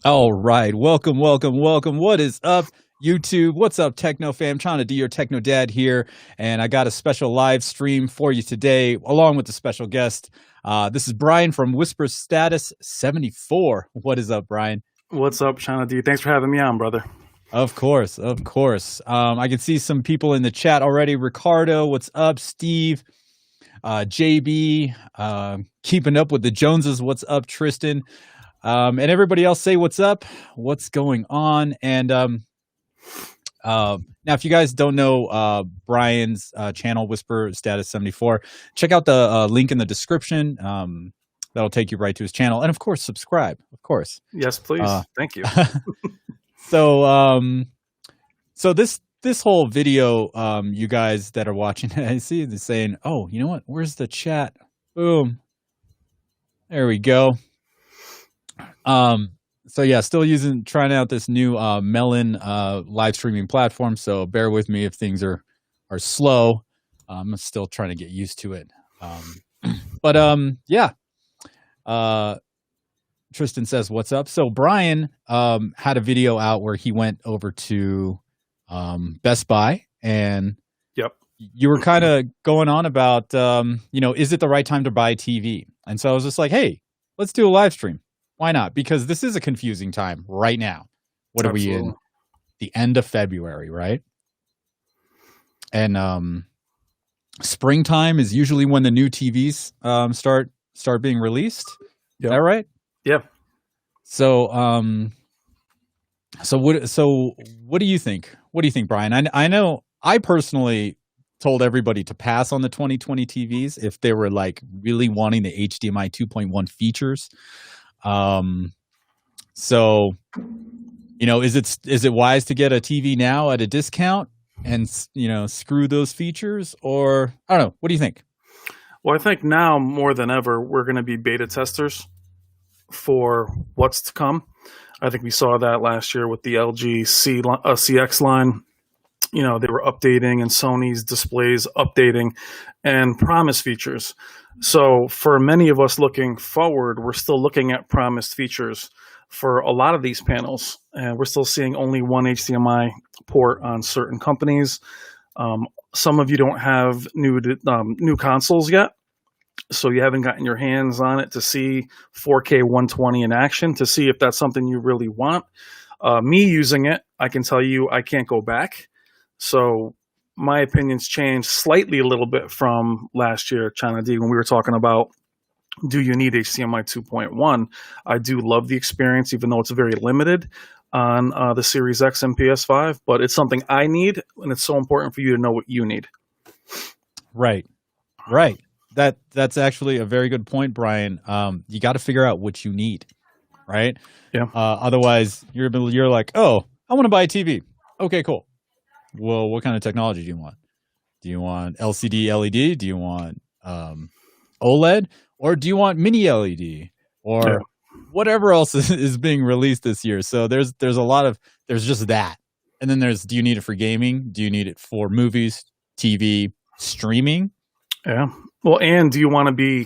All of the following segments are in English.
All right. Welcome, welcome, welcome. What is up, YouTube? What's up, Techno fam? Trying to do your Techno Dad here. And I got a special live stream for you today, along with a special guest. This is Brian from Whisper Status 74. What is up, Brian? What's up, China D? Thanks for having me on, brother. Of course, of course. I can see some people in the chat already. Ricardo, what's up? Steve, JB, keeping up with the Joneses. What's up, Tristan? And everybody else say what's up, what's going on. And now, if you guys don't know Brian's channel, Whisper Status 74, check out the link in the description. That'll take you right to his channel. And of course, subscribe, of course. Yes, please. Thank you. So this whole video, you guys that are watching, I see they're saying, oh, you know what? Where's the chat? Boom. There we go. So yeah, still trying out this new Melon live streaming platform. So bear with me if things are slow. I'm still trying to get used to it. Yeah. Tristan says, what's up? So Brian had a video out where he went over to Best Buy, and yep, you were kind of going on about, is it the right time to buy a TV? And so I was just like, hey, let's do a live stream. Why not? Because this is a confusing time right now. What Absolutely. Are we in? The end of February, right? And springtime is usually when the new TVs start being released. Yep. Is that right? Yeah. So what do you think? What do you think, Brian? I know I personally told everybody to pass on the 2020 TVs if they were like really wanting the HDMI 2.1 features. So, is it wise to get a TV now at a discount and, screw those features, or I don't know. What do you think? Well, I think now more than ever, we're going to be beta testers for what's to come. I think we saw that last year with the LG CX line. They were updating, and Sony's displays updating and promise features. So for many of us looking forward, we're still looking at promised features for a lot of these panels, and we're still seeing only one HDMI port on certain companies. Some of you don't have new consoles yet, so you haven't gotten your hands on it to see 4K 120 in action, to see if that's something you really want. Me using it, I can tell you I can't go back. So my opinions changed slightly a little bit from last year, China D, when we were talking about, do you need HDMI 2.1? I do love the experience, even though it's very limited on the Series X and PS5, but it's something I need, and it's so important for you to know what you need. Right. That's actually a very good point, Brian. You got to figure out what you need, right? Yeah. Otherwise, you're like, oh, I want to buy a TV. Okay, cool. Well, what kind of technology do you want? Do you want LCD LED? Do you want OLED? Or do you want mini LED? Or whatever else is being released this year? So there's just that. And then do you need it for gaming? Do you need it for movies, TV, streaming? Yeah. Well, and do you want to be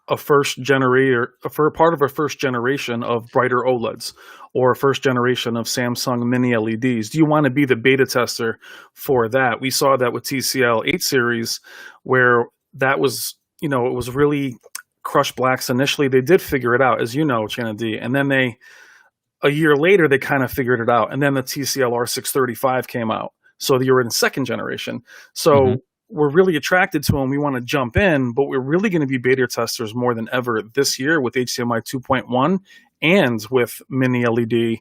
a first generator, for part of a first generation of brighter OLEDs, or a first generation of Samsung mini LEDs? Do you want to be the beta tester for that? We saw that with TCL 8 series, where that was, it was really crushed blacks initially. They did figure it out, as you know, Chana D, and then a year later, they kind of figured it out. And then the TCL R635 came out. So you're in second generation. So we're really attracted to them. We want to jump in, but we're really going to be beta testers more than ever this year with HDMI 2.1 and with mini LED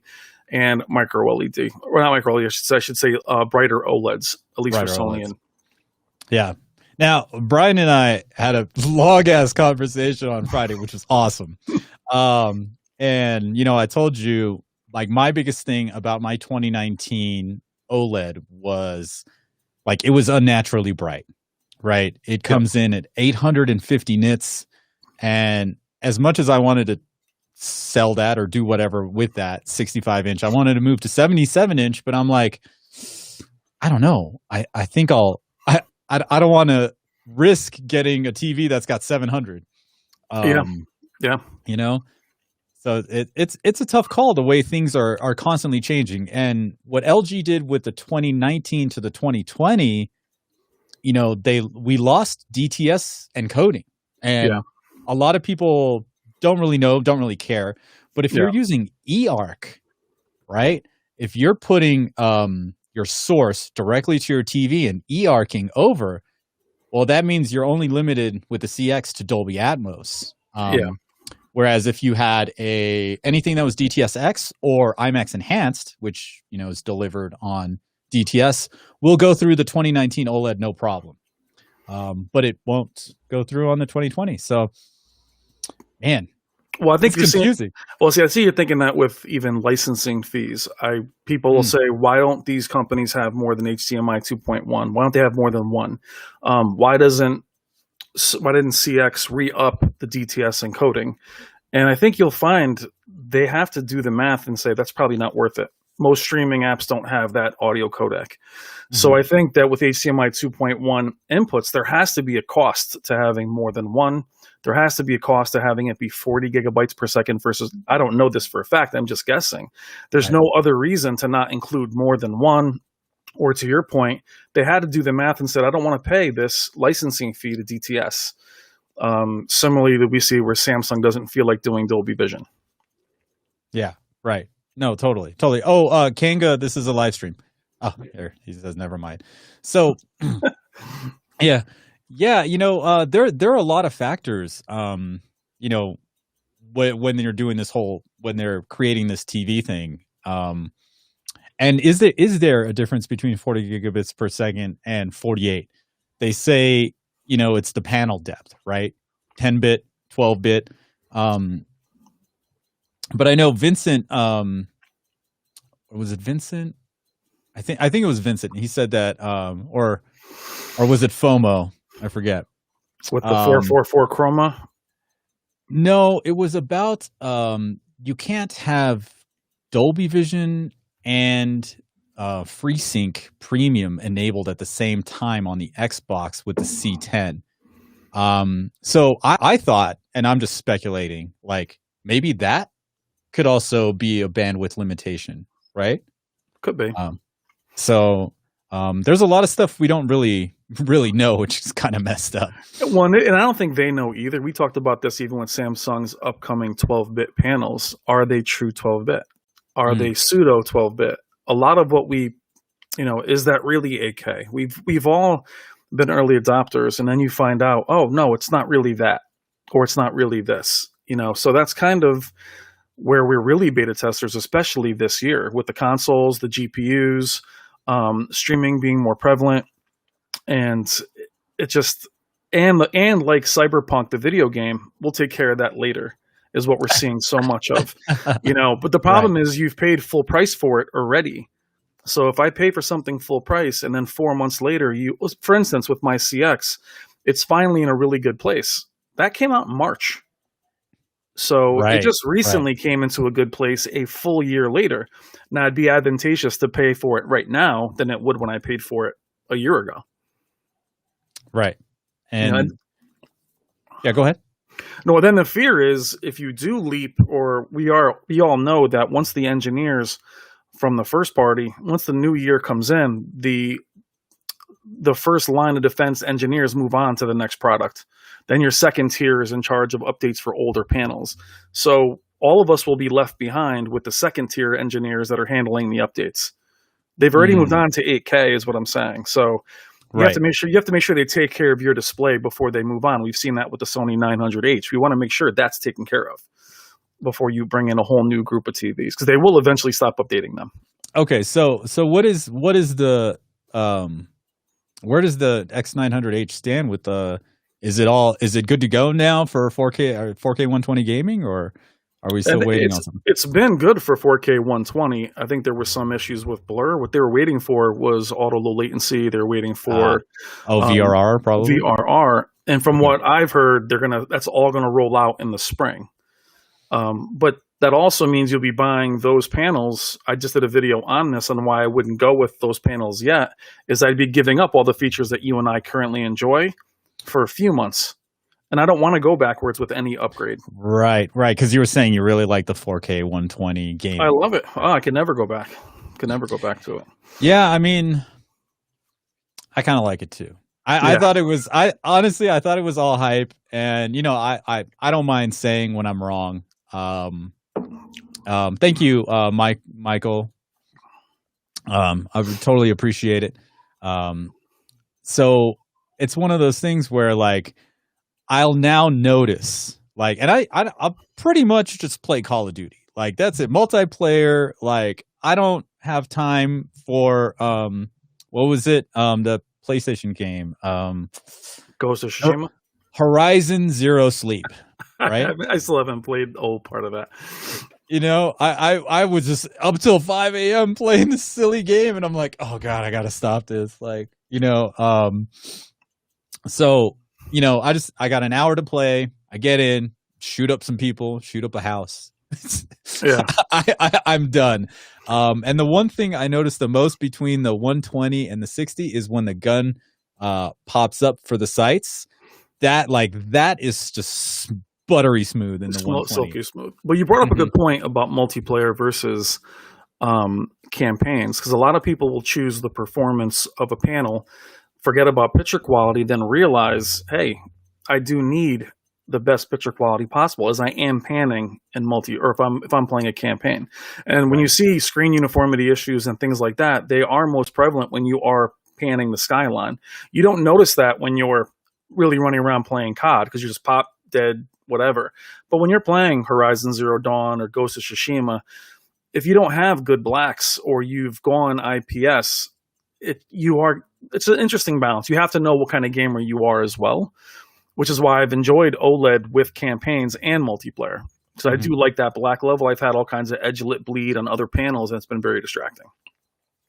and micro LED. Or not micro LED, I should say brighter OLEDs, at least brighter for Sony. OLEDs. Yeah. Now, Brian and I had a long-ass conversation on Friday, which was awesome. And, I told you, like, my biggest thing about my 2019 OLED was, like, it was unnaturally bright, right? It comes in at 850 nits, and as much as I wanted to sell that or do whatever with that 65-inch, I wanted to move to 77-inch, but I'm like, I don't know. I think I don't want to risk getting a TV that's got 700. Yeah. So it's a tough call the way things are constantly changing. And what LG did with the 2019 to the 2020, we lost DTS encoding, Yeah. and a lot of people don't really care. But if you're using eARC, right? If you're putting your source directly to your TV and eARCing over, well, that means you're only limited with the CX to Dolby Atmos. Whereas if you had anything that was DTS:X or IMAX Enhanced, which is delivered on DTS, will go through the 2019 OLED no problem. But it won't go through on the 2020. So, man, well, I think it's confusing. I see you're thinking that with even licensing fees. People will say, why don't these companies have more than HDMI 2.1? Why don't they have more than one? Why didn't CX re-up the DTS encoding? And I think you'll find they have to do the math and say that's probably not worth it. Most streaming apps don't have that audio codec. Mm-hmm. So I think that with HDMI 2.1 inputs, there has to be a cost to having more than one. There has to be a cost to having it be 40 gigabytes per second versus, I don't know this for a fact, I'm just guessing. There's no other reason to not include more than one. Or to your point, they had to do the math and said, I don't want to pay this licensing fee to DTS. Similarly, that we see where Samsung doesn't feel like doing Dolby Vision. Yeah, right. No, totally. Oh, Kanga, this is a live stream. Oh, there he says, never mind. So, yeah. There are a lot of factors. When you're doing when they're creating this TV thing. And is there a difference between 40 gigabits per second and 48? They say, it's the panel depth, right? 10-bit, 12-bit. But I know Vincent, was it Vincent? I think it was Vincent. He said that, or was it FOMO? I forget. With the 444 chroma? No, it was about, you can't have Dolby Vision and FreeSync Premium enabled at the same time on the Xbox with the C10. So I thought, and I'm just speculating, like maybe that could also be a bandwidth limitation, right? Could be. There's a lot of stuff we don't really know, which is kind of messed up. One, and I don't think they know either. We talked about this even with Samsung's upcoming 12-bit panels. Are they true 12-bit? Are they pseudo 12-bit? A lot of what is that really 8K? We've all been early adopters, and then you find out, oh no, it's not really that, or it's not really this. So that's kind of where we're really beta testers, especially this year with the consoles, the GPUs, streaming being more prevalent, and it just and like Cyberpunk, the video game, we'll take care of that later. Is what we're seeing so much of, But the problem is you've paid full price for it already. So if I pay for something full price and then 4 months later, for instance, with my CX, it's finally in a really good place. That came out in March. So it just recently came into a good place a full year later. Now it'd be advantageous to pay for it right now than it would when I paid for it a year ago. Right. And yeah, go ahead. No, then the fear is if you do leap, or we all know that once the engineers from the first party, once the new year comes in, the first line of defense engineers move on to the next product. Then your second tier is in charge of updates for older panels. So all of us will be left behind with the second tier engineers that are handling the updates. They've already moved on to 8K is what I'm saying. So you have to make sure they take care of your display before they move on. We've seen that with the Sony 900H. We want to make sure that's taken care of before you bring in a whole new group of TVs, because they will eventually stop updating them. Okay, so what is the where does the X900H stand with the? Is it good to go now for 4K or 4K 120 gaming, or are we still waiting on something? It's been good for 4K 120. I think there were some issues with blur. What they were waiting for was auto low latency. They're waiting for VRR probably. VRR, and from what I've heard, that's all gonna roll out in the spring. But that also means you'll be buying those panels. I just did a video on this on why I wouldn't go with those panels yet. Is I'd be giving up all the features that you and I currently enjoy for a few months, And I don't want to go backwards with any upgrade. Right. Because you were saying you really like the 4K 120 game. I love it. Oh, I can never go back. Can never go back to it. Yeah, I mean, I kind of like it too. I thought it was. I honestly, I thought it was all hype, and you know, I don't mind saying when I'm wrong. Thank you, Michael. I would totally appreciate it. So it's one of those things where like I'll now notice like, and I'll pretty much just play Call of Duty. Like that's it, multiplayer. Like I don't have time for what was it? The PlayStation game. Ghost of Tsushima. Horizon Zero Sleep. Right. I still haven't played the old part of that. You know, I was just up till 5 a.m. playing this silly game, and I'm like, oh god, I gotta stop this. Like, you know, so you know, I got an hour to play. I get in, shoot up some people, shoot up a house. Yeah, I'm done. And the one thing I noticed the most between the 120 and the 60 is when the gun pops up for the sights. That is just buttery smooth in the 120. Silky smooth. But you brought up a good point about multiplayer versus campaigns, because a lot of people will choose the performance of a panel, forget about picture quality, then realize, hey, I do need the best picture quality possible as I am panning in or if I'm playing a campaign. And when you see screen uniformity issues and things like that, they are most prevalent when you are panning the skyline. You don't notice that when you're really running around playing COD because you just pop dead, whatever. But when you're playing Horizon Zero Dawn or Ghost of Tsushima, if you don't have good blacks or you've gone IPS, it's an interesting balance. You have to know what kind of gamer you are as well, which is why I've enjoyed OLED with campaigns and multiplayer. Because I do like that black level. I've had all kinds of edge-lit bleed on other panels, and it's been very distracting.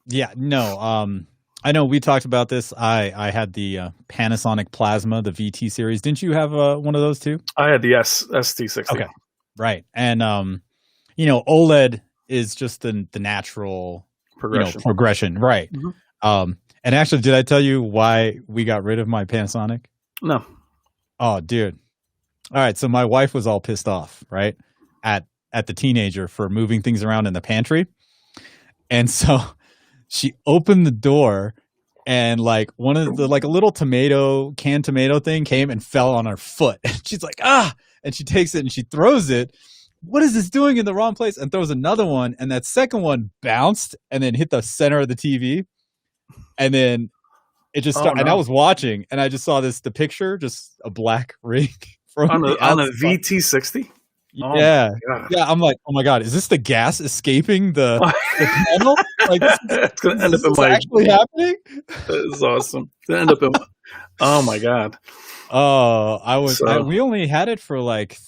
Yeah, no, I know we talked about this. I had the Panasonic Plasma, the VT series. Didn't you have one of those too? I had the ST60. Okay, right. And you know, OLED is just the natural progression, right? Mm-hmm. And actually, did I tell you why we got rid of my Panasonic? No. Oh, dude. All right, so my wife was all pissed off, right, at the teenager for moving things around in the pantry, and so she opened the door, and like one of the like a little canned tomato thing came and fell on her foot. She's like, ah, and she takes it and she throws it. What is this doing in the wrong place? And throws another one, and that second one bounced and then hit the center of the TV, and then it just started. And I was watching, and I just saw the picture, just a black ring from on a VT60. Oh yeah. I'm like, oh my god, is this the gas escaping the panel? Like, it's gonna end up in my actually happening. That is awesome. It's gonna end up in. Oh my god. Oh, we only had it for like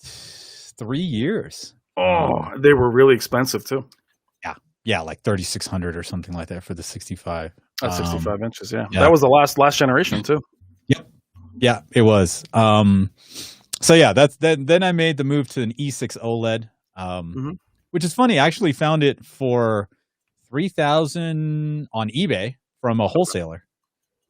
3 years. Oh, they were really expensive too. Yeah, like 3,600 or something like that for the 65. That's 65 inches. Yeah, that was the last generation too. Yep. Yeah, it was. So yeah, then I made the move to an E6 OLED, which is funny. I actually found it for $3,000 on eBay from a wholesaler.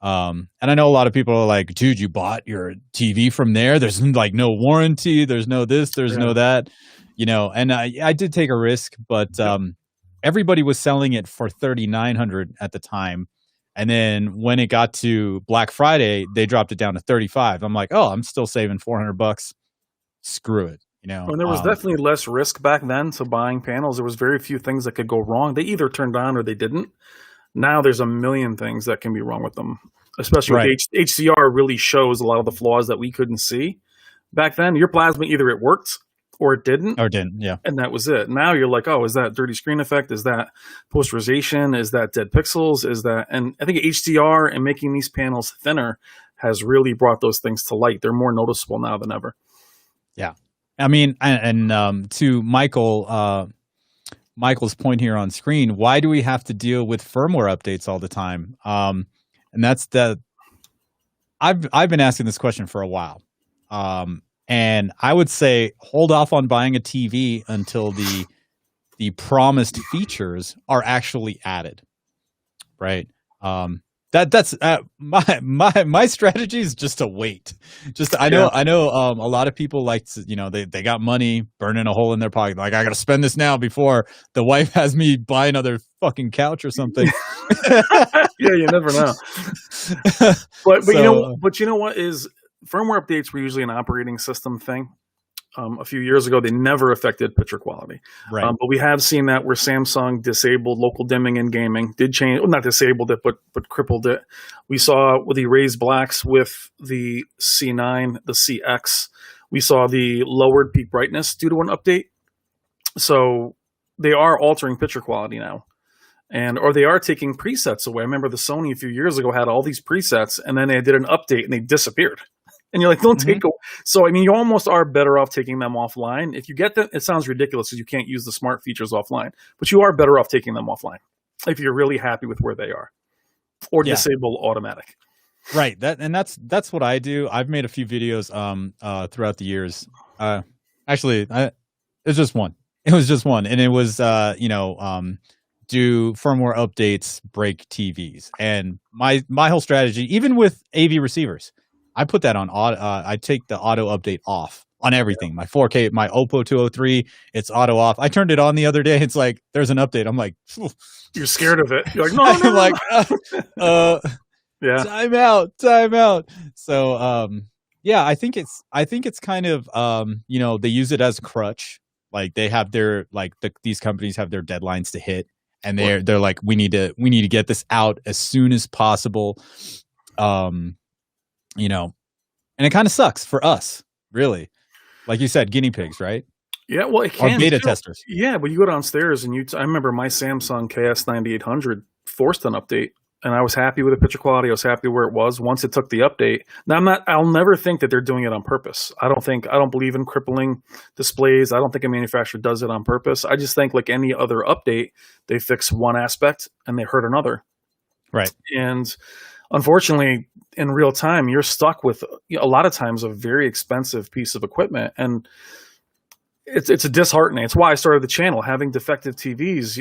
And I know a lot of people are like, dude, you bought your TV from there. There's like no warranty. There's no this, there's no that, you know, and I did take a risk, but, everybody was selling it for $3,900 at the time. And then when it got to Black Friday, they dropped it down to $35. I'm like, oh, I'm still saving $400. Screw it. You know, and there was definitely less risk back then to buying panels. There was very few things that could go wrong. They either turned on or they didn't. Now there's a million things that can be wrong with them, especially with HDR really shows a lot of the flaws that we couldn't see. Back then, your plasma, either it worked or it didn't. Yeah. And that was it. Now you're like, oh, is that dirty screen effect? Is that posterization? Is that dead pixels? Is that, and I think HDR and making these panels thinner has really brought those things to light. They're more noticeable now than ever. Yeah. I mean, and to Michael's point here on screen, why do we have to deal with firmware updates all the time? And that's I've been asking this question for a while. And I would say hold off on buying a TV until the promised features are actually added, right? That's my strategy is just to wait. I know a lot of people like to, they got money burning a hole in their pocket. Like, I got to spend this now before the wife has me buy another fucking couch or something. Yeah, you never know. But you know what is firmware updates were usually an operating system thing. A few years ago, they never affected picture quality. Right. But we have seen that where Samsung disabled local dimming in gaming, did change, well, not disabled it, but crippled it. We saw with the raised blacks with the C9, the CX, we saw the lowered peak brightness due to an update. So they are altering picture quality now. Or they are taking presets away. I remember the Sony a few years ago had all these presets, and then they did an update and they disappeared. And you're like, don't take away. So, I mean, you almost are better off taking them offline. If you get them, it sounds ridiculous because you can't use the smart features offline, but you are better off taking them offline if you're really happy with where they are, or disable automatic. Right. That's what I do. I've made a few videos throughout the years. Actually, it was just one. It was just one, and it was do firmware updates break TVs? And my whole strategy, even with AV receivers, I put that on auto. I take the auto update off on everything. My 4K, my Oppo 203, it's auto off. I turned it on the other day. It's like there's an update. I'm like, phew. You're scared of it. You're like, no, I'm like, time out. So, yeah, I think it's kind of, they use it as a crutch. Like they have their, these companies have their deadlines to hit, and they're like, we need to get this out as soon as possible. And it kind of sucks for us, really. Like you said, guinea pigs, right? Yeah, well, it can. Or beta testers. Yeah, but you go downstairs and I remember my Samsung KS9800 forced an update, and I was happy with the picture quality. I was happy where it was once it took the update. Now I'll never think that they're doing it on purpose. I don't believe in crippling displays. I don't think a manufacturer does it on purpose. I just think like any other update, they fix one aspect and they hurt another. Right. And unfortunately, in real time, you're stuck with a lot of times a very expensive piece of equipment, and it's a disheartening. It's why I started the channel. Having defective TVs,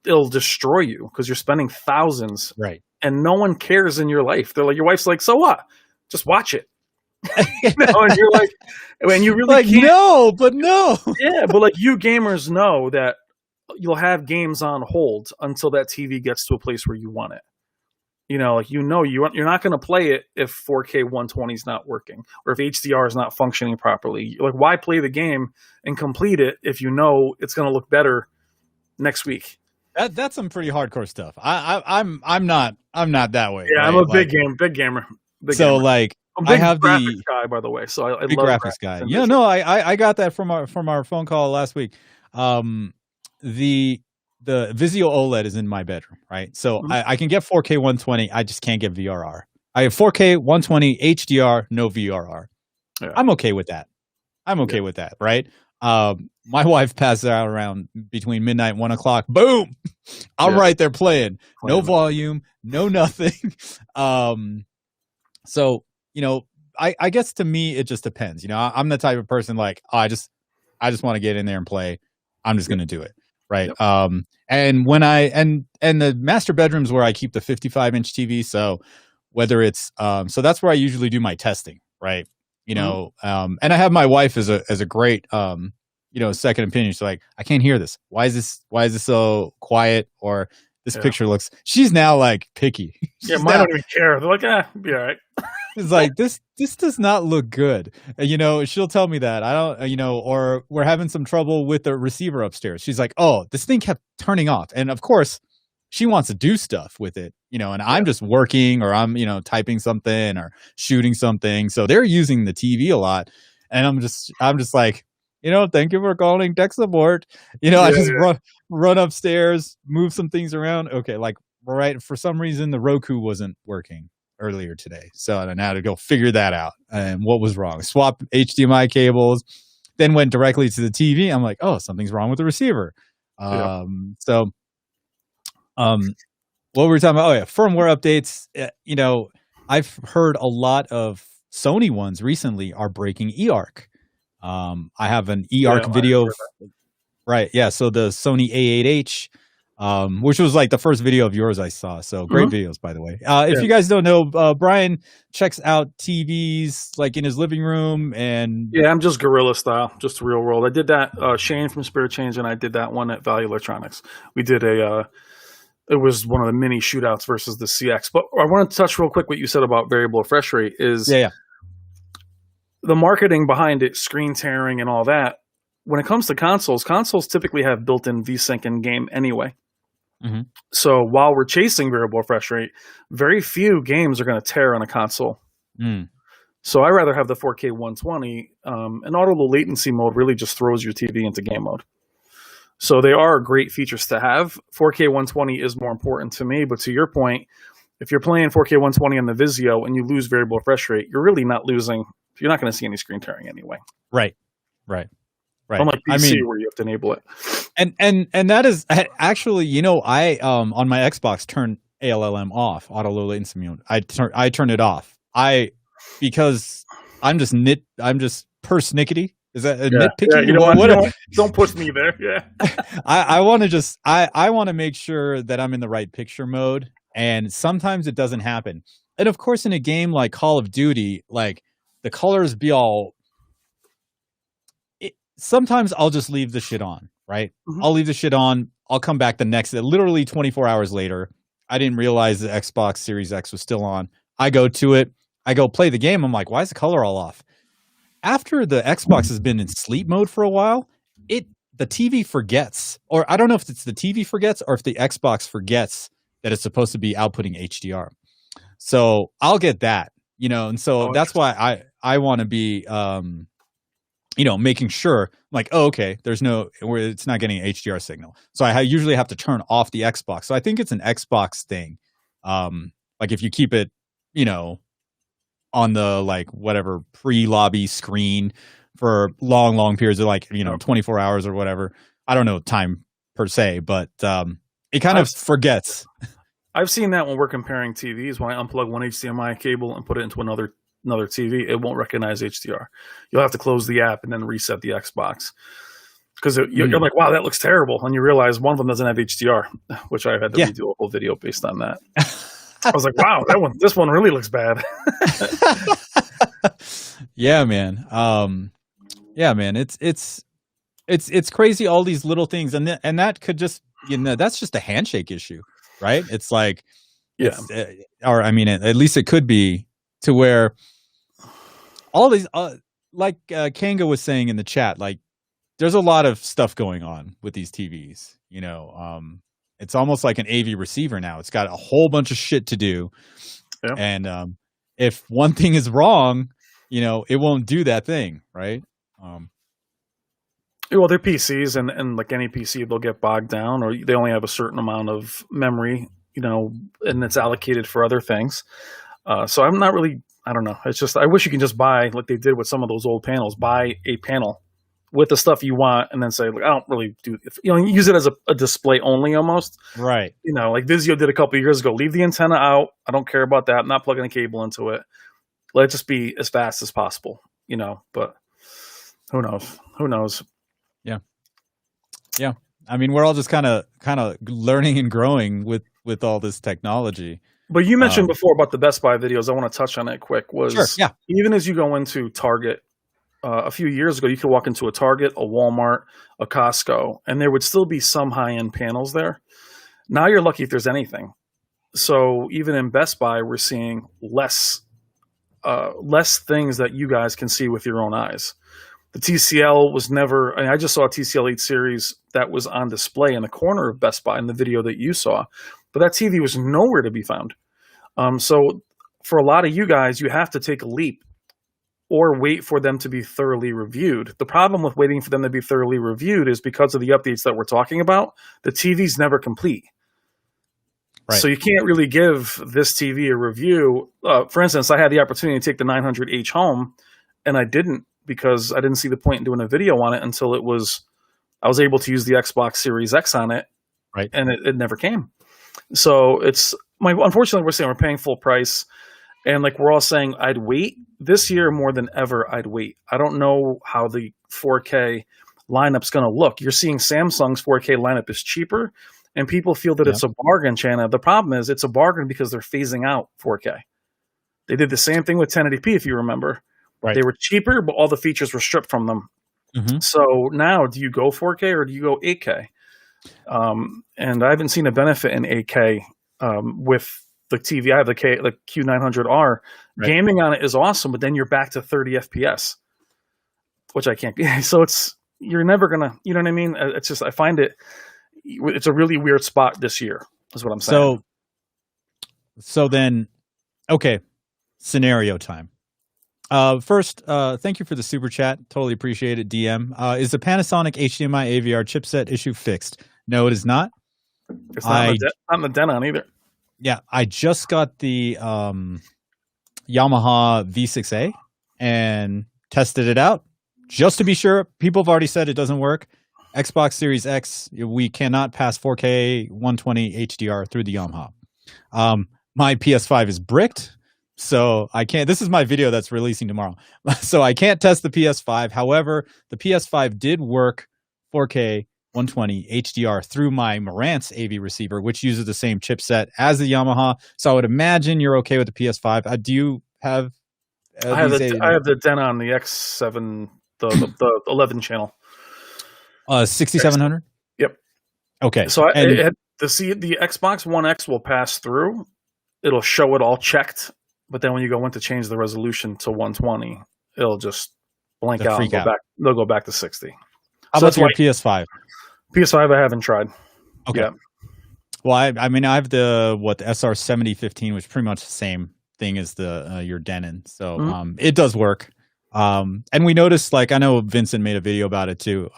it'll destroy you because you're spending thousands, right? And no one cares in your life. They're like, your wife's like, so what? Just watch it. And you're like, when you really can't. No. Yeah, but like you gamers know that you'll have games on hold until that TV gets to a place where you want it. You're not going to play it if 4K 120 is not working or if HDR is not functioning properly. Like, why play the game and complete it if you know it's going to look better next week? That's some pretty hardcore stuff. I'm not that way. Yeah, right? I'm a big gamer. Like, I have the graphics guy, by the way. So I big love graphics guy. Yeah, no, I got that from our phone call last week. The Vizio OLED is in my bedroom, right? So I can get 4K 120. I just can't get VRR. I have 4K 120 HDR, no VRR. Yeah. I'm okay with that. With that, right? My wife passes out around between midnight and 1 o'clock. Boom! I'm right there playing. No volume, no nothing. So, I guess to me, it just depends. I'm the type of person like, I just want to get in there and play. I'm just going to do it. Right. Yep. And when and the master bedroom's where I keep the 55-inch TV. So whether it's, so that's where I usually do my testing. Right. And I have my wife as a great, second opinion. She's like, I can't hear this. Why is this so quiet? Or this picture looks, she's now like picky. Yeah. Mine don't even care. They're like, be all right. It's like, this does not look good. She'll tell me that. I don't, or we're having some trouble with the receiver upstairs. She's like, oh, this thing kept turning off. And of course, she wants to do stuff with it, and I'm just working or I'm, typing something or shooting something. So they're using the TV a lot. And I'm just like, thank you for calling tech support. I just run upstairs, move some things around. Okay. Like, right. For some reason, the Roku wasn't working earlier today. So I had to go figure that out and what was wrong. Swap HDMI cables, then went directly to the TV. I'm like, oh, something's wrong with the receiver. What were we talking about? Oh yeah, firmware updates. I've heard a lot of Sony ones recently are breaking eARC. I have an eARC video. Right. Yeah. So the Sony A8H, which was like the first video of yours I saw. So great videos, by the way. If Yeah. you guys don't know, Brian checks out TVs like in his living room, and Yeah, I'm just guerrilla style, just real world. I did that. Shane from Spirit Change and I did that one at Value Electronics. We did it was one of the mini shootouts versus the CX. But I want to touch real quick what you said about variable refresh rate is yeah. the marketing behind it, screen tearing and all that. When it comes to consoles typically have built-in VSync in game anyway. Mhm. So while we're chasing variable refresh rate, very few games are going to tear on a console. Mm. So I rather have the 4K 120. And auto low latency mode really just throws your TV into game mode. So they are great features to have. 4K 120 is more important to me, but to your point, if you're playing 4K 120 on the Vizio and you lose variable refresh rate, you're really not losing. You're not going to see any screen tearing anyway. Right. Unlike PC where you have to enable it. And that is actually, I on my Xbox turn ALLM off, auto low latency mode. I turn it off. Because I'm just persnickety. Is that nitpicky? Yeah, don't push me there. Yeah. I want to I want to make sure that I'm in the right picture mode, and sometimes it doesn't happen. And of course, in a game like Call of Duty, like the colors be all. Sometimes I'll just leave the shit on, right? Mm-hmm. I'll leave the shit on. I'll come back the next, literally 24 hours later. I didn't realize the Xbox Series X was still on. I go to it. I go play the game. I'm like, why is the color all off? After the Xbox has been in sleep mode for a while, the TV forgets, or I don't know if it's the TV forgets or if the Xbox forgets that it's supposed to be outputting HDR. So I'll get that, and so that's why I want to be, making sure like, oh, okay, it's not getting an HDR signal. So I usually have to turn off the Xbox. So I think it's an Xbox thing. Like if you keep it, on the like whatever pre-lobby screen for long periods of 24 hours or whatever. I don't know time per se, but it kind of forgets. I've seen that when we're comparing TVs. When I unplug one HDMI cable and put it into another TV, it won't recognize HDR. You'll have to close the app and then reset the Xbox. Because you're like, wow, that looks terrible. And you realize one of them doesn't have HDR, which I had to redo a whole video based on that. I was like, wow, this one really looks bad. Yeah, man. It's crazy, all these little things. And that could just, that's just a handshake issue, right? It's like, at least it could be to where all these, like Kanga was saying in the chat, like there's a lot of stuff going on with these TVs, it's almost like an AV receiver now. It's got a whole bunch of shit to do. Yep. And if one thing is wrong, it won't do that thing, right? Well, they're PCs, and like any PC, they'll get bogged down, or they only have a certain amount of memory, and it's allocated for other things. So I'm not really, I don't know. It's just, I wish you can just buy, like they did with some of those old panels, buy a panel with the stuff you want, and then say, look, I don't really do, use it as a display only almost. Right. Like Vizio did a couple of years ago. Leave the antenna out. I don't care about that. I'm not plugging a cable into it. Let it just be as fast as possible, but who knows? Yeah. I mean, we're all just kind of learning and growing with all this technology. But you mentioned before about the Best Buy videos. I want to touch on it quick. Even as you go into Target, a few years ago, you could walk into a Target, a Walmart, a Costco, and there would still be some high-end panels there. Now you're lucky if there's anything. So even in Best Buy, we're seeing less things that you guys can see with your own eyes. The TCL was never, I just saw a TCL 8 series that was on display in the corner of Best Buy in the video that you saw, but that TV was nowhere to be found. So for a lot of you guys, you have to take a leap or wait for them to be thoroughly reviewed. The problem with waiting for them to be thoroughly reviewed is because of the updates that we're talking about, the TV's never complete. Right. So you can't really give this TV a review. For instance, I had the opportunity to take the 900H home, and I didn't, because I didn't see the point in doing a video on it until I was able to use the Xbox Series X on it, right? And it never came. So unfortunately, we're saying we're paying full price, and like we're all saying, I'd wait this year more than ever. I'd wait. I don't know how the 4K lineup's going to look. You're seeing Samsung's 4K lineup is cheaper, and people feel that it's a bargain channel. The problem is it's a bargain because they're phasing out 4K. They did the same thing with 1080p, if you remember. Right. They were cheaper, but all the features were stripped from them. Mm-hmm. So now, do you go 4K or do you go 8K? And I haven't seen a benefit in 8K with the TV. I have the Q900R. Right. Gaming on it is awesome, but then you're back to 30 FPS, which I can't. So you're never gonna. You know what I mean? It's just I find it's a really weird spot this year. Is what I'm saying. So then, okay, scenario time. First, thank you for the super chat. Totally appreciate it. DM. Is the Panasonic HDMI AVR chipset issue fixed? No, it is not. It's not on the Denon either. Yeah, I just got the Yamaha V6A and tested it out just to be sure. People have already said it doesn't work. Xbox Series X, we cannot pass 4K 120 HDR through the Yamaha. My PS5 is bricked. So I can't, this is my video that's releasing tomorrow. So I can't test the PS5. However, the PS5 did work 4K 120 HDR through my Marantz AV receiver, which uses the same chipset as the Yamaha. So I would imagine you're okay with the PS5. Do you have? I have the Denon, the X7, the 11 channel. 6700. Yep. Okay. So the Xbox One X will pass through. It'll show it all checked. But then when you go in to change the resolution to 120, it'll just blank out and go back. They'll go back to 60. How about your PS5? PS5 I haven't tried. Okay. Yet. Well, I mean, I have the SR7015, which is pretty much the same thing as your Denon. So it does work. And we noticed, I know Vincent made a video about it too.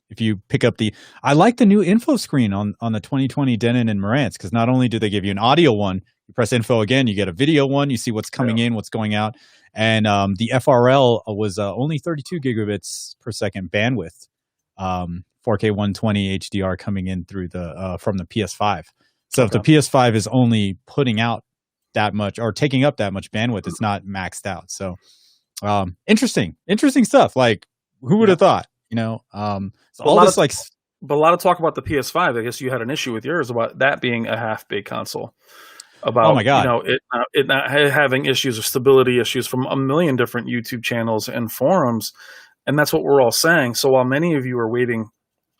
If you pick up I like the new info screen on the 2020 Denon and Marantz, because not only do they give you an audio one, you press info again, you get a video one, you see what's coming in, what's going out. And the FRL was only 32 gigabits per second bandwidth, 4K 120 HDR coming in through from the PS5. So if the PS5 is only putting out that much or taking up that much bandwidth, it's not maxed out. So interesting stuff. Who would have thought? So all this but a lot of talk about the PS5. I guess you had an issue with yours about that being a half baked console. About, oh my God. It not having issues or stability issues from a million different YouTube channels and forums, and that's what we're all saying. So while many of you are waiting,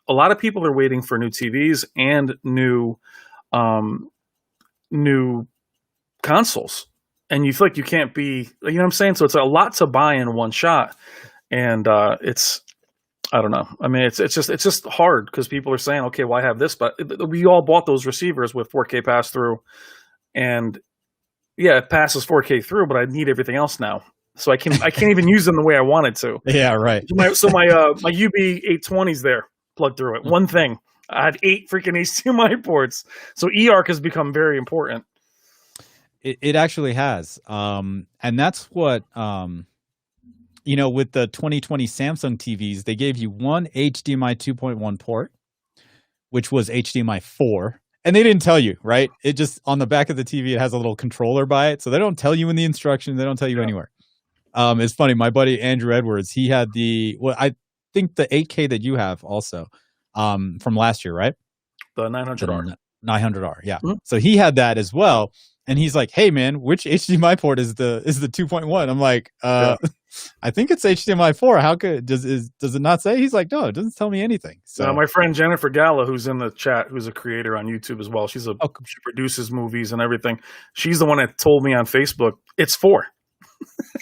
a lot of people are waiting for new TVs and new consoles, and you feel like you can't be, you know what I'm saying? So it's a lot to buy in one shot, and I don't know. I mean, it's just hard because people are saying, okay, well, I have this, but we all bought those receivers with 4K pass through. And yeah, it passes 4K through, but I need everything else now, so I can't even use them the way I wanted to. Yeah, right. My UB820's there plugged through it. One thing, I had 8 freaking HDMI ports, so eARC has become very important. It actually has, and that's what with the 2020 Samsung TVs, they gave you one HDMI 2.1 port, which was HDMI 4. And they didn't tell you, right? It just, on the back of the TV, it has a little controller by it. So they don't tell you in the instructions. They don't tell you anywhere. It's funny. My buddy, Andrew Edwards, he had I think the 8K that you have also from last year, right? The 900R. 900R, yeah. Mm-hmm. So he had that as well. And he's like, hey, man, which HDMI port is the 2.1? I'm like, I think it's HDMI 4. How could does it not say? He's like, no, it doesn't tell me anything. So my friend Jennifer Galla, who's in the chat, who's a creator on YouTube as well. She produces movies and everything. She's the one that told me on Facebook it's 4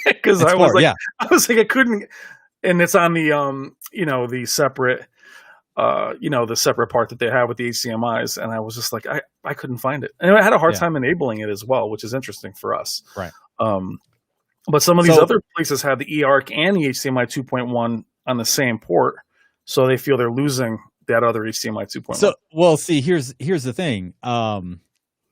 because I was like, I couldn't, and it's on the the separate. The separate part that they have with the HDMIs, and I was just like, I couldn't find it, and I had a hard time enabling it as well, which is interesting for us. Right. But some of these other places have the eARC and the HDMI 2.1 on the same port, so they feel they're losing that other HDMI 2.1. So, well, see, here's the thing.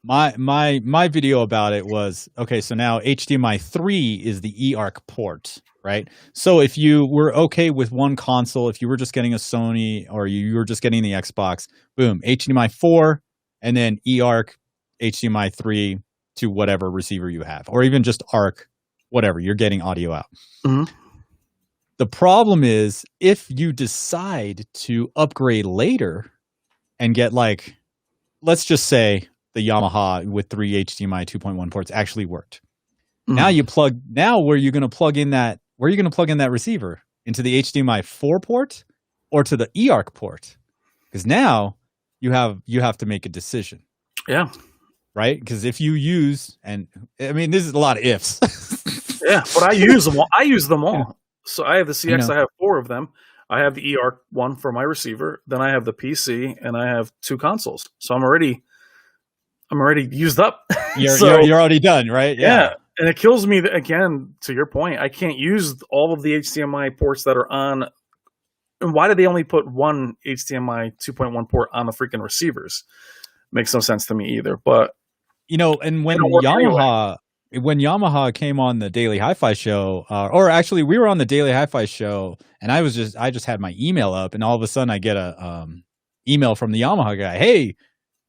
My video about it was, okay, so now HDMI 3 is the eARC port, right? So if you were okay with one console, if you were just getting a Sony or you were just getting the Xbox, boom, HDMI 4 and then eARC HDMI 3 to whatever receiver you have, or even just ARC, whatever, you're getting audio out. Mm-hmm. The problem is if you decide to upgrade later and get let's just say the Yamaha with 3 HDMI 2.1 ports actually worked. Mm. Now where are you going to plug in that receiver? Into the HDMI 4 port or to the eARC port? Because now you have to make a decision. Yeah. Right? Because if you use, and I mean, this is a lot of ifs. Yeah, but I use them all. Yeah. So I have the CX. I have 4 of them. I have the eARC one for my receiver. Then I have the PC, and I have 2 consoles. So I'm already used up. You're already done, right? Yeah. And it kills me that, again, to your point, I can't use all of the HDMI ports that are on. And why did they only put one HDMI 2.1 port on the freaking receivers? Makes no sense to me either. But and when Yamaha came on the Daily Hi-Fi show, or actually we were on the Daily Hi-Fi show, and I just had my email up, and all of a sudden I get a email from the Yamaha guy. Hey,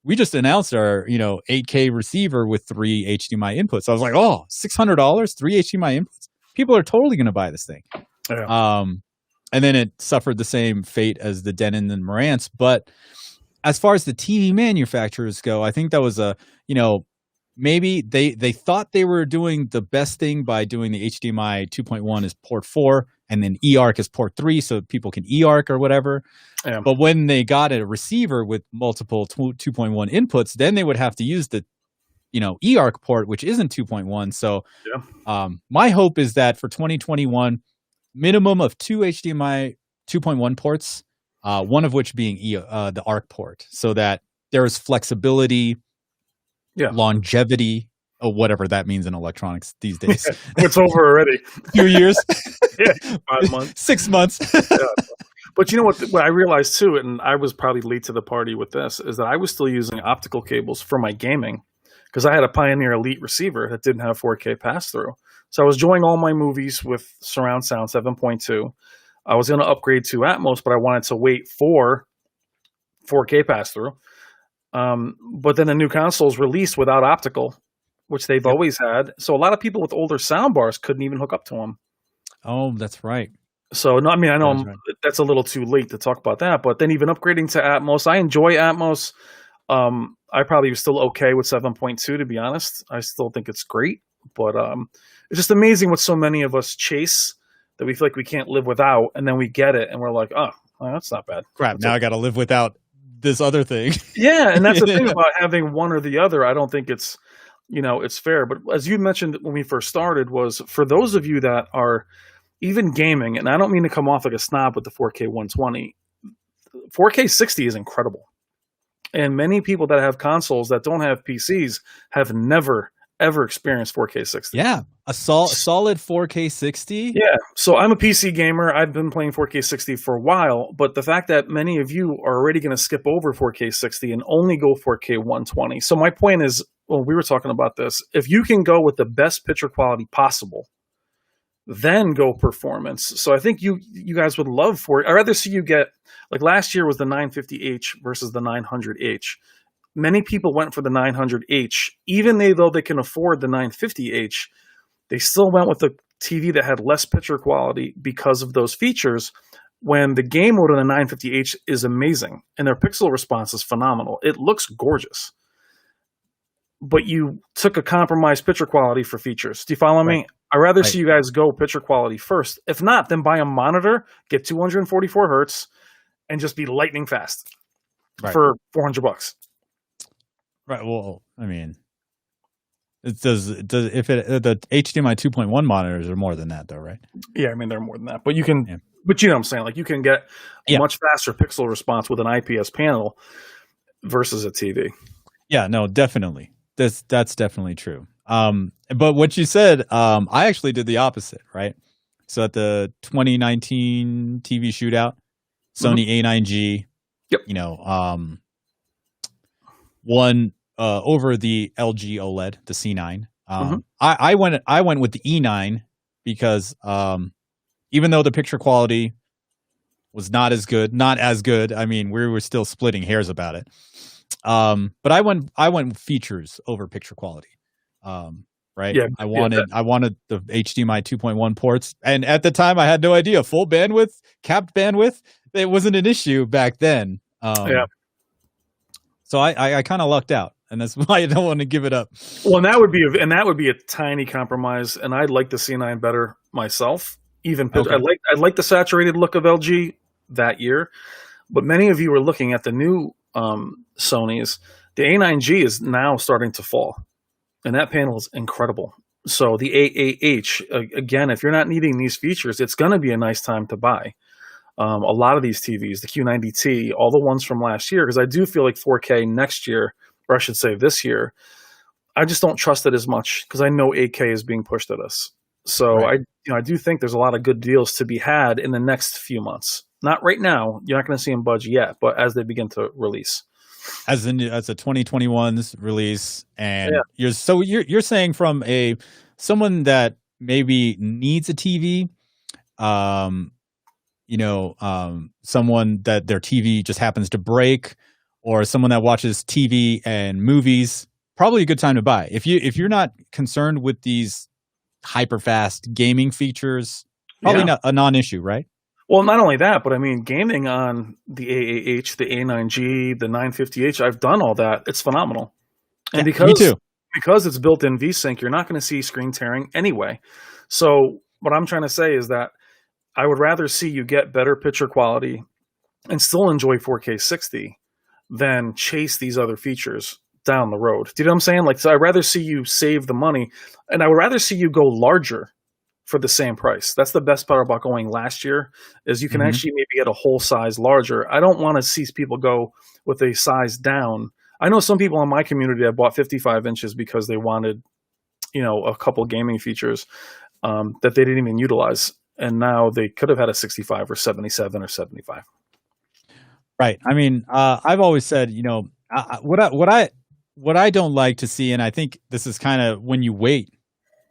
we just announced our 8K receiver with 3 HDMI inputs. So I was like, oh, $600, 3 HDMI inputs. People are totally going to buy this thing. Yeah. And then it suffered the same fate as the Denon and Marantz. But as far as the TV manufacturers go, I think that was maybe they thought they were doing the best thing by doing the HDMI 2.1 as port 4 and then eARC as port 3 so people can eARC or whatever. Yeah. But when they got a receiver with multiple 2.1 inputs, then they would have to use the eARC port, which isn't 2.1. So my hope is that for 2021, minimum of 2 HDMI 2.1 ports, one of which being the ARC port, so that there's flexibility, longevity, or whatever that means in electronics these days. It's over already. A few years. 5 months. 6 months. But you know what I realized too, and I was probably late to the party with this, is that I was still using optical cables for my gaming because I had a Pioneer Elite receiver that didn't have 4K pass-through. So I was enjoying all my movies with surround sound 7.2. I was going to upgrade to Atmos, but I wanted to wait for 4K pass-through. But then the new consoles released without optical, which they've always had. So a lot of people with older sound bars couldn't even hook up to them. Oh, that's right. So, no, I mean, I know that's a little too late to talk about that, but then even upgrading to Atmos, I enjoy Atmos. I probably was still okay with 7.2, to be honest. I still think it's great, but it's just amazing what so many of us chase that we feel like we can't live without, and then we get it, and we're like, oh, well, that's not bad. Crap, now I got to live without this other thing. Yeah, and that's the thing about having one or the other. I don't think it's, it's fair. But as you mentioned when we first started, was for those of you that are even gaming, and I don't mean to come off like a snob with the 4K 120, 4K 60 is incredible. And many people that have consoles that don't have PCs have never, ever experienced 4K 60. Yeah, a solid 4K 60. Yeah, so I'm a PC gamer. I've been playing 4K 60 for a while, but the fact that many of you are already going to skip over 4K 60 and only go 4K 120. So my point is, well, we were talking about this. If you can go with the best picture quality possible, then go performance. So I think you guys would love for it. I'd rather see you get, like last year was the 950H versus the 900H. Many people went for the 900H, even though they can afford the 950H, they still went with the TV that had less picture quality because of those features, when the game mode on the 950H is amazing and their pixel response is phenomenal. It looks gorgeous. But you took a compromised picture quality for features. Do you follow me? I'd rather see you guys go picture quality first. If not, then buy a monitor, get 244 hertz, and just be lightning fast for $400. Right. Well, I mean, the HDMI 2.1 monitors are more than that, though, right? Yeah, I mean they're more than that, but you can. But you know what I'm saying? Like you can get a much faster pixel response with an IPS panel versus a TV. Yeah, no, definitely. That's definitely true. But what you said, I actually did the opposite, right? So at the 2019 TV shootout, Sony A9G, won over the LG OLED, the C9. I went with the E9 because even though the picture quality was not as good, I mean, we were still splitting hairs about it. But I went features over picture quality. Right. Yeah, I wanted the HDMI 2.1 ports. And at the time I had no idea full bandwidth, capped bandwidth. It wasn't an issue back then. So I kind of lucked out, and that's why I don't want to give it up. Well, and that would be a tiny compromise, and I'd like the C9 better myself. Even Okay. I like the saturated look of LG that year, but many of you are looking at the new Sony's. The A9G is now starting to fall, and that panel is incredible. So the AAH, again, if you're not needing these features, it's going to be a nice time to buy. A lot of these TVs, the Q90T, all the ones from last year, because I do feel like 4K next year, or I should say this year, I just don't trust it as much because I know 8K is being pushed at us. So Right. I do think there's a lot of good deals to be had in the next few months. Not right now. You're not going to see them budge yet, but as they begin to release. As a 2021's release, and Yeah. you're saying from someone that maybe needs a TV, someone that their TV just happens to break, or someone that watches TV and movies, probably a good time to buy. If you're not concerned with these hyper fast gaming features, probably not a non-issue, right? Well, not only that, but I mean, gaming on the AAH, the A9G, the 950H, I've done all that. It's phenomenal. And Yeah, me too. because it's built in VSync, you're not going to see screen tearing anyway. So what I'm trying to say is that I would rather see you get better picture quality and still enjoy 4K 60 than chase these other features down the road. Do you know what I'm saying? Like, so I'd rather see you save the money, and I would rather see you go larger for the same price. That's the best part about going last year, is you can actually maybe get a whole size larger. I don't want to see people go with a size down. I know some people in my community have bought 55 inches because they wanted, a couple gaming features that they didn't even utilize. And now they could have had a 65 or 77 or 75. Right. I mean, I've always said, what I don't like to see, and I think this is kind of when you wait,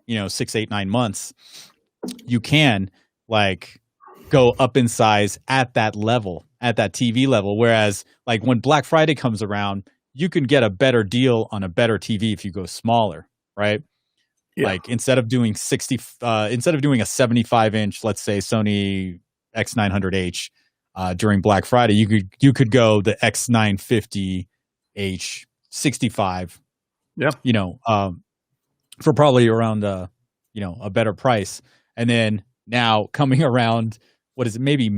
6, 8, 9 months, you can like go up in size at that level, at that TV level. Whereas like when Black Friday comes around, you can get a better deal on a better TV if you go smaller, right? Yeah. Like instead of doing a 75 inch, let's say Sony X900H during Black Friday, you could go the X950H 65. Yeah. For probably around a better price. And then now coming around, what is it? Maybe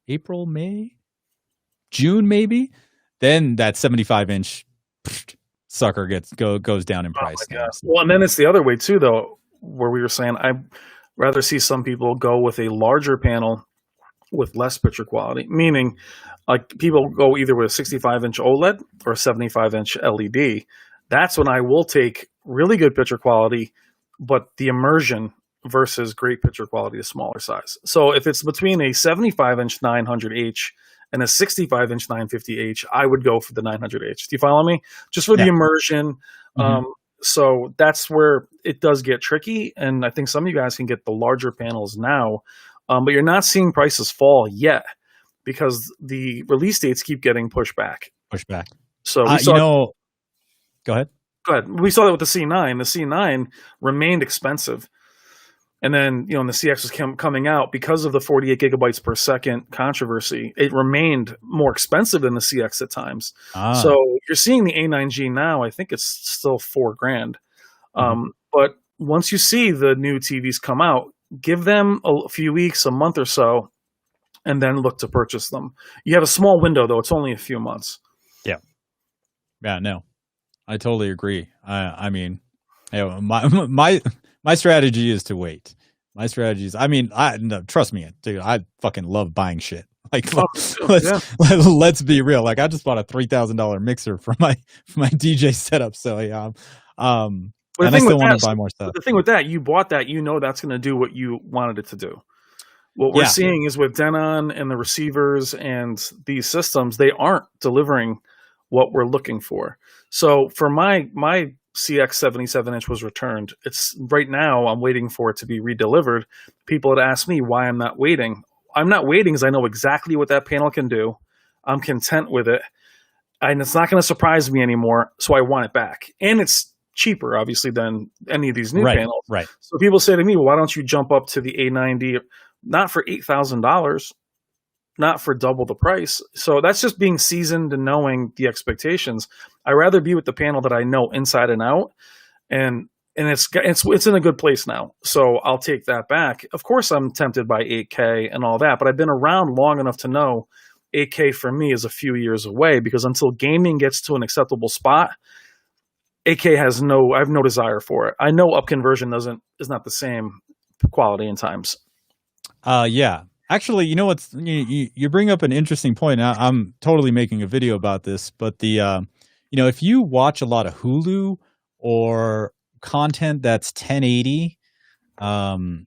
April, May, June, maybe. Then that 75 inch sucker goes down in price. Oh, well, and then it's the other way too, though, where we were saying I'd rather see some people go with a larger panel with less picture quality, meaning like people go either with a 65-inch OLED or a 75-inch LED. That's when I will take really good picture quality, but the immersion versus great picture quality, the smaller size. So if it's between a 75-inch 900H and a 65-inch 950H, I would go for the 900H. Do you follow me? Just for the immersion. So that's where it does get tricky, and I think some of you guys can get the larger panels now, but you're not seeing prices fall yet because the release dates keep getting pushed back. So we saw, go ahead. We saw that with the C9. The C9 remained expensive. And then, when the CX was coming out, because of the 48 gigabytes per second controversy, it remained more expensive than the CX at times. So you're seeing the A9G now. I think it's still $4,000. But once you see the new TVs come out, give them a few weeks, a month or so, and then look to purchase them. You have a small window, though. It's only a few months. Yeah. Yeah, no. I totally agree. I mean, my strategy is to wait. My strategy is, trust me, dude, I fucking love buying shit. Like, let's be real. Like, I just bought a $3,000 mixer for my DJ setup. So yeah, and I still want to buy more stuff. The thing with that, you bought that, that's going to do what you wanted it to do. What we're seeing is with Denon and the receivers and these systems, they aren't delivering what we're looking for. So for my CX 77-inch was returned. It's right now I'm waiting for it to be redelivered. People had asked me why I'm not waiting. I'm not waiting because I know exactly what that panel can do. I'm content with it. And it's not going to surprise me anymore, so I want it back. And it's cheaper, obviously, than any of these new panels. Right. So people say to me, well, why don't you jump up to the A90? Not for $8,000. not for double the price. So that's just being seasoned and knowing the expectations. I'd rather be with the panel that I know inside and out, and it's in a good place now. So I'll take that back. Of course, I'm tempted by 8K and all that, but I've been around long enough to know 8K for me is a few years away, because until gaming gets to an acceptable spot, 8K I have no desire for it. I know up conversion is not the same quality in times. Yeah. Actually, you know what? You bring up an interesting point. I'm totally making a video about this, but if you watch a lot of Hulu or content that's 1080 on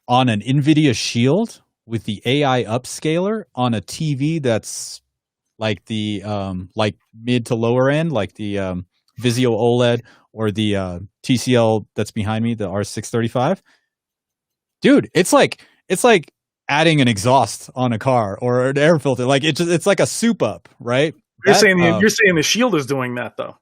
an NVIDIA Shield with the AI upscaler on a TV that's like the like mid to lower end, like the Vizio OLED or the TCL that's behind me, the R635. Dude, it's like adding an exhaust on a car or an air filter. Like it's like a soup up, right? You're saying the Shield is doing that though.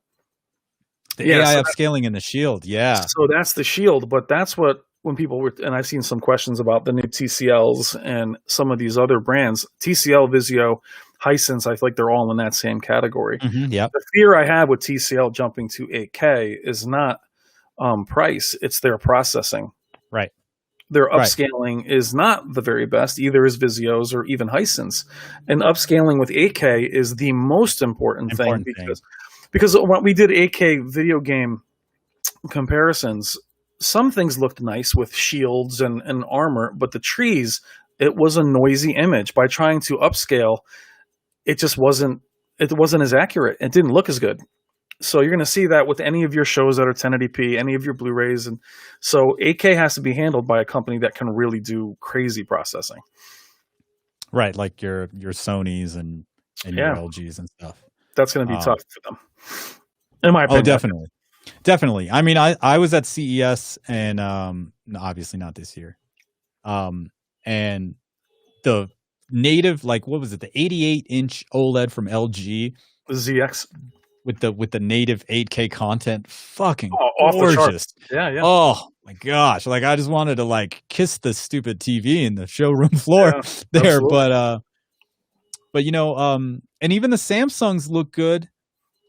The AI upscaling in the Shield, yeah. So that's the Shield, but that's what when people were, and I've seen some questions about the new TCLs and some of these other brands, TCL, Vizio, Hisense, I feel like they're all in that same category. Yeah. The fear I have with TCL jumping to 8K is not price, it's their processing. Right. Their upscaling is not the very best, either is Vizio's or even Hisense. And upscaling with 8K is the most important thing. Because when we did 8K video game comparisons, some things looked nice with shields and armor, but the trees, it was a noisy image. By trying to upscale, it wasn't as accurate. It didn't look as good. So you're going to see that with any of your shows that are 1080p, any of your Blu-rays. And so 8K has to be handled by a company that can really do crazy processing. Right, like your Sonys and your LGs and stuff. That's going to be tough for them. In my opinion. Oh, definitely. I mean, I was at CES and obviously not this year. And the native, like, what was it? The 88-inch OLED from LG, the ZX, with the native 8K content, fucking gorgeous. Yeah. Oh my gosh! Like, I just wanted to like kiss the stupid TV in the showroom floor there. Absolutely. But and even the Samsungs look good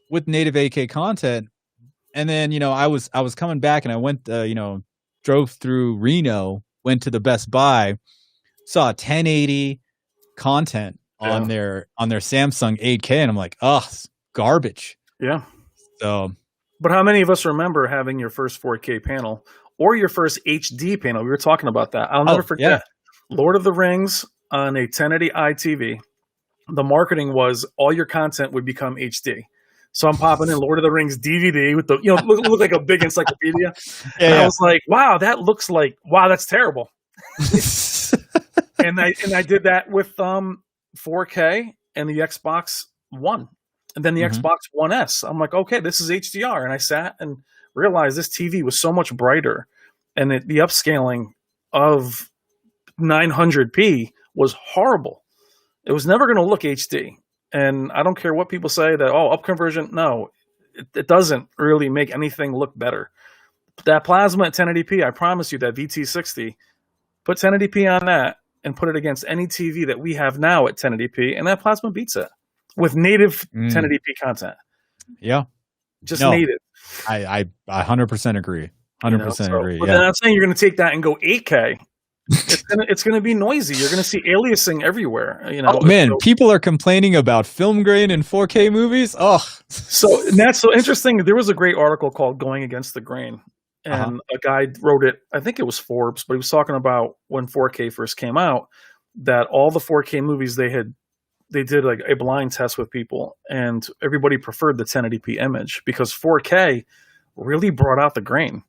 with native 8K content. And then I was coming back and I went drove through Reno, went to the Best Buy, saw 1080 content on their Samsung 8K, and I'm like, oh, garbage. Yeah. So, but how many of us remember having your first 4K panel or your first HD panel? We were talking about that. I'll never forget. Lord of the Rings on a 1080i TV. The marketing was all your content would become HD. So I'm popping in Lord of the Rings DVD with the, look like a big encyclopedia. I was like, wow, that's terrible. and I did that with 4K and the Xbox One. And then the Xbox One S. I'm like, okay, this is HDR. And I sat and realized this TV was so much brighter. And the upscaling of 900p was horrible. It was never going to look HD. And I don't care what people say that, up conversion. No, it doesn't really make anything look better. That plasma at 1080p, I promise you, that VT60, put 1080p on that and put it against any TV that we have now at 1080p, and that plasma beats it with native 1080p content. Yeah. Native. I 100% agree. 100% agree. But then I'm saying you're going to take that and go 8K. It's gonna be noisy. You're gonna see aliasing everywhere. Oh man, people are complaining about film grain in 4K movies. Oh, so that's so interesting. There was a great article called "Going Against the Grain," and a guy wrote it. I think it was Forbes, but he was talking about when 4K first came out. That all the 4K movies they did like a blind test with people, and everybody preferred the 1080p image because 4K really brought out the grain.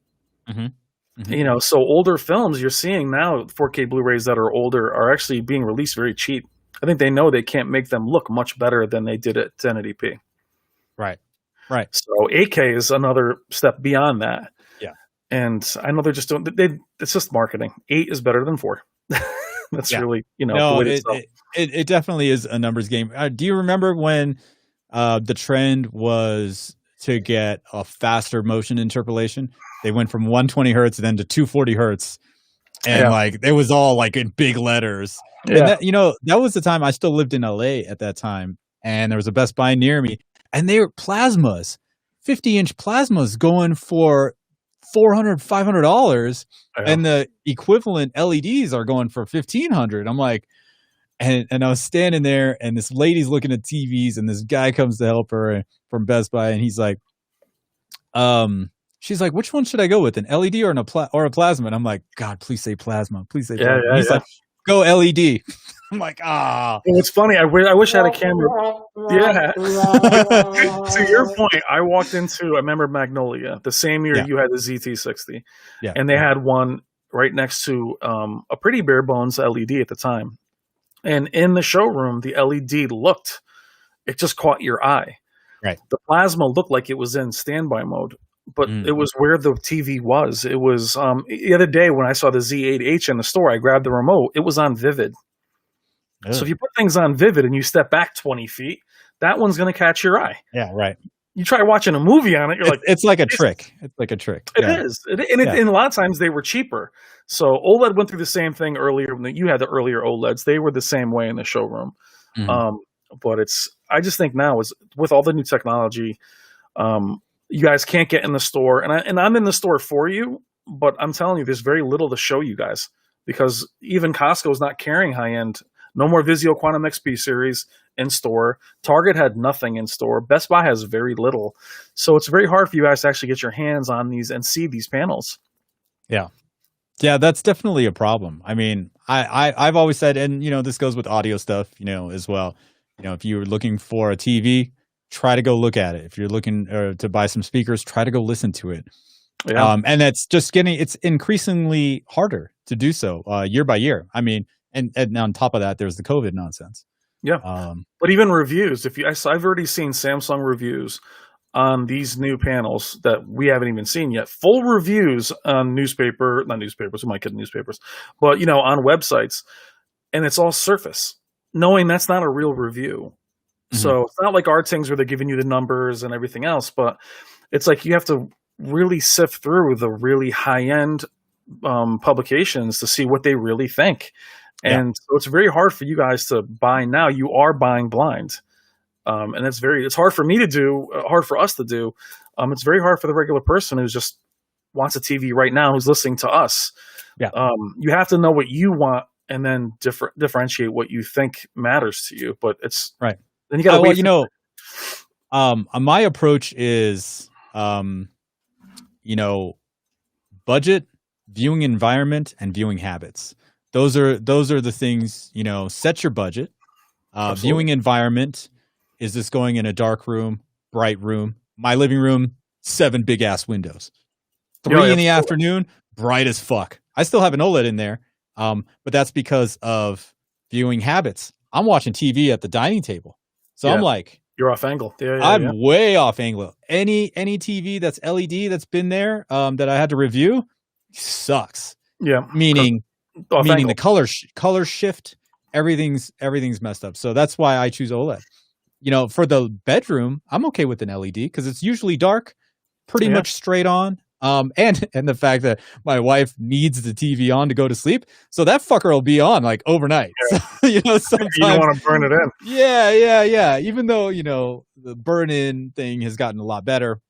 So older films you're seeing now, 4K Blu-rays that are older are actually being released very cheap. I think they know they can't make them look much better than they did at 1080p. Right. So 8K is another step beyond that. Yeah. And I know they're just doing, it's just marketing. 8 is better than 4. That's really, no, it definitely is a numbers game. Do you remember when the trend was to get a faster motion interpolation? They went from 120 hertz then to 240 hertz and like it was all like in big letters. And that, that was the time I still lived in LA at that time, and there was a Best Buy near me, and they were plasmas, 50-inch plasmas going for $400, $500, and the equivalent LEDs are going for $1,500. I'm like, and I was standing there, and this lady's looking at TVs, and this guy comes to help her from Best Buy, and he's like, she's like, which one should I go with, an LED or a plasma? And I'm like, God, please say plasma, please say plasma. He's like, go LED. I'm like, It's funny. I wish I had a camera. Yeah. To your point, I remember Magnolia the same year you had the ZT60. Yeah. And they had one right next to a pretty bare bones LED at the time. And in the showroom, the LED it just caught your eye. Right. The plasma looked like it was in standby mode, but it was where the TV was. It was the other day when I saw the Z8H in the store, I grabbed the remote. It was on Vivid. So if you put things on Vivid and you step back 20 feet, that one's going to catch your eye. Yeah, right. You try watching a movie on it, you're like, it's like a trick. It's like a trick. It is. And a lot of times they were cheaper. So OLED went through the same thing earlier. You had the earlier OLEDs. They were the same way in the showroom. But I just think now is with all the new technology, you guys can't get in the store, and I'm in the store for you, but I'm telling you, there's very little to show you guys because even Costco's not carrying high end. No more Vizio Quantum XP series in store. Target had nothing in store. Best Buy has very little. So it's very hard for you guys to actually get your hands on these and see these panels. Yeah. Yeah, that's definitely a problem. I mean, I've always said, and this goes with audio stuff, as well. If you're looking for a TV, try to go look at it. If you're looking to buy some speakers, try to go listen to it. Yeah. And it's it's increasingly harder to do so year by year. I mean, and on top of that, there's the COVID nonsense. Yeah. But even reviews, I've already seen Samsung reviews on these new panels that we haven't even seen yet. Full reviews on not newspapers, we might get newspapers, but on websites, and it's all surface, knowing that's not a real review. So it's not like our things where they're giving you the numbers and everything else, but it's like you have to really sift through the really high-end publications to see what they really think. And so it's very hard for you guys to buy now. You are buying blind. And it's hard for me to do, hard for us to do. It's very hard for the regular person who just wants a TV right now, who's listening to us. Yeah. You have to know what you want and then differentiate what you think matters to you. But it's right. Then you got to wait. My approach is, budget, viewing environment, and viewing habits. Those are the things, set your budget. Viewing environment, is this going in a dark room, bright room? My living room, 7 big ass windows. 3 in the afternoon, bright as fuck. I still have an OLED in there. But that's because of viewing habits. I'm watching TV at the dining table. So I'm like, you're off angle. I'm way off angle. Any TV that's LED that's been there that I had to review sucks. Yeah. Meaning the color shift, everything's messed up. So that's why I choose OLED. For the bedroom, I'm okay with an LED because it's usually dark, pretty much straight on. And the fact that my wife needs the TV on to go to sleep, so that fucker will be on like overnight. Yeah. So, sometimes you don't want to burn it in. Yeah. Even though the burn-in thing has gotten a lot better.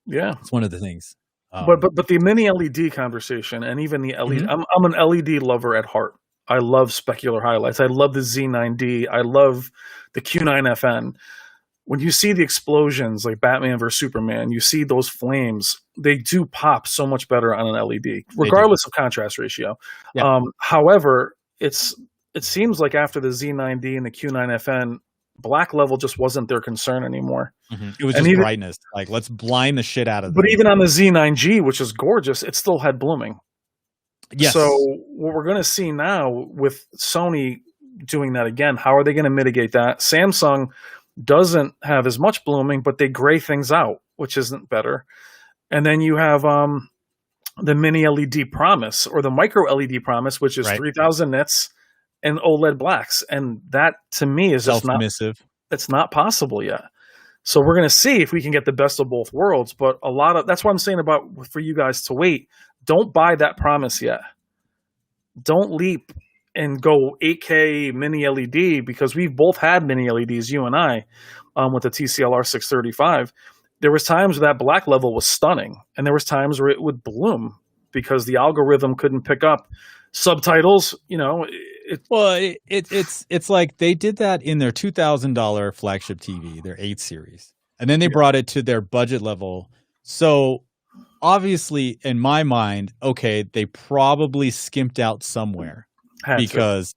Yeah, it's one of the things. But the mini LED conversation, and even the LED, I'm an LED lover at heart. I love specular highlights. I love the Z9D. I love the Q9FN. When you see the explosions like Batman versus Superman, you see those flames, they do pop so much better on an LED, regardless of contrast ratio. Yeah. However, it seems like after the Z9D and the Q9FN, black level just wasn't their concern anymore. It was just brightness. Like, let's blind the shit out of them. But even on the Z9G, which is gorgeous, it still had blooming. Yes. So what we're going to see now with Sony doing that again, how are they going to mitigate that? Samsung doesn't have as much blooming, but they gray things out, which isn't better. And then you have the mini LED promise or the micro LED promise, which is 3,000 nits and OLED blacks. And that to me is just not, it's not possible yet. So we're going to see if we can get the best of both worlds. But that's what I'm saying about for you guys to wait. Don't buy that promise yet. don't leap and go 8K mini LED, because we've both had mini LEDs, you and I, with the TCLR 635. There was times where that black level was stunning, and there was times where it would bloom because the algorithm couldn't pick up subtitles. It's like they did that in their $2,000 flagship TV, their 8 series, and then they brought it to their budget level. So obviously, in my mind, okay, they probably skimped out somewhere because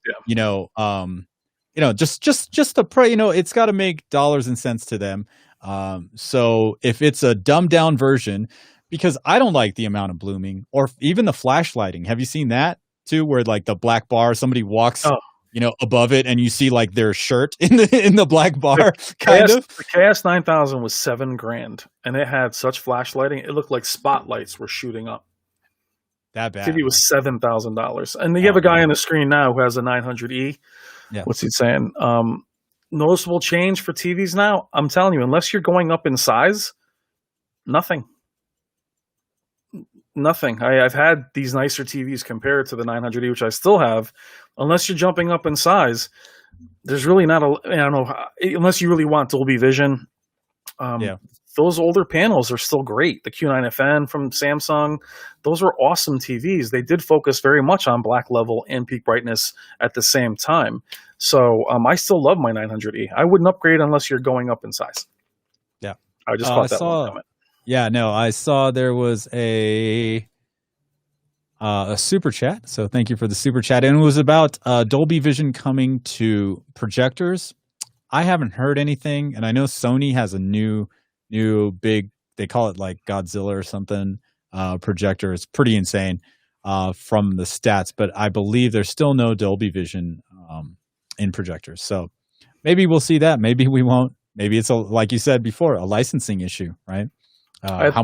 just the price. It's got to make dollars and cents to them. So if it's a dumbed down version, because I don't like the amount of blooming or even the flashlighting. Have you seen that too, where like the black bar, somebody walks above it and you see like their shirt in the black bar? The KS 9000 was $7,000 and it had such flashlighting, it looked like spotlights were shooting up. That bad. TV was $7,000. And you have a guy on the screen now who has a 900E. Yeah. What's he saying? Noticeable change for TVs now? I'm telling you, unless you're going up in size, nothing. I've had these nicer TVs compared to the 900E, which I still have. Unless you're jumping up in size, there's really not I don't know, unless you really want Dolby Vision. Those older panels are still great. The Q9FN from Samsung, those were awesome TVs. They did focus very much on black level and peak brightness at the same time. So I still love my 900E. I wouldn't upgrade unless you're going up in size. Yeah. I just caught that one comment. Yeah, no, I saw there was a super chat. So thank you for the super chat. And it was about Dolby Vision coming to projectors. I haven't heard anything, and I know Sony has a new big, they call it like Godzilla or something, projector. It's pretty insane from the stats, but I believe there's still no Dolby Vision in projectors. So maybe we'll see that. Maybe we won't. Maybe it's like you said before, a licensing issue, right? How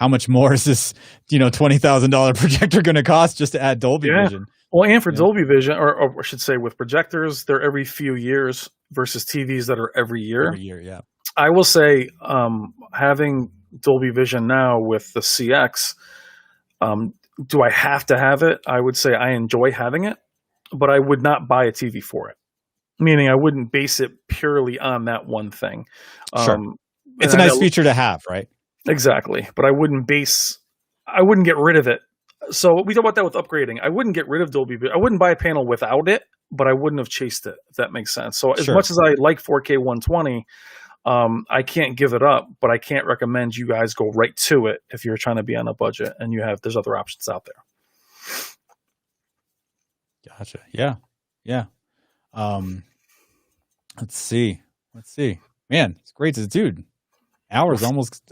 much more is this, $20,000 projector going to cost just to add Dolby Vision? Well, and for Dolby Vision, or I should say with projectors, they're every few years versus TVs that are every year. Every year, yeah. I will say having Dolby Vision now with the CX, do I have to have it? I would say I enjoy having it, but I would not buy a TV for it. Meaning I wouldn't base it purely on that one thing. Sure. It's a nice feature to have, right? Exactly. But I wouldn't get rid of it. So we talk about that with upgrading. I wouldn't get rid of Dolby Vision. I wouldn't buy a panel without it, but I wouldn't have chased it, if that makes sense. So as much as I like 4K 120, I can't give it up, but I can't recommend you guys go right to it if you're trying to be on a budget and there's other options out there. Gotcha. Yeah. Yeah. Let's see. Man, it's great. Dude, hours almost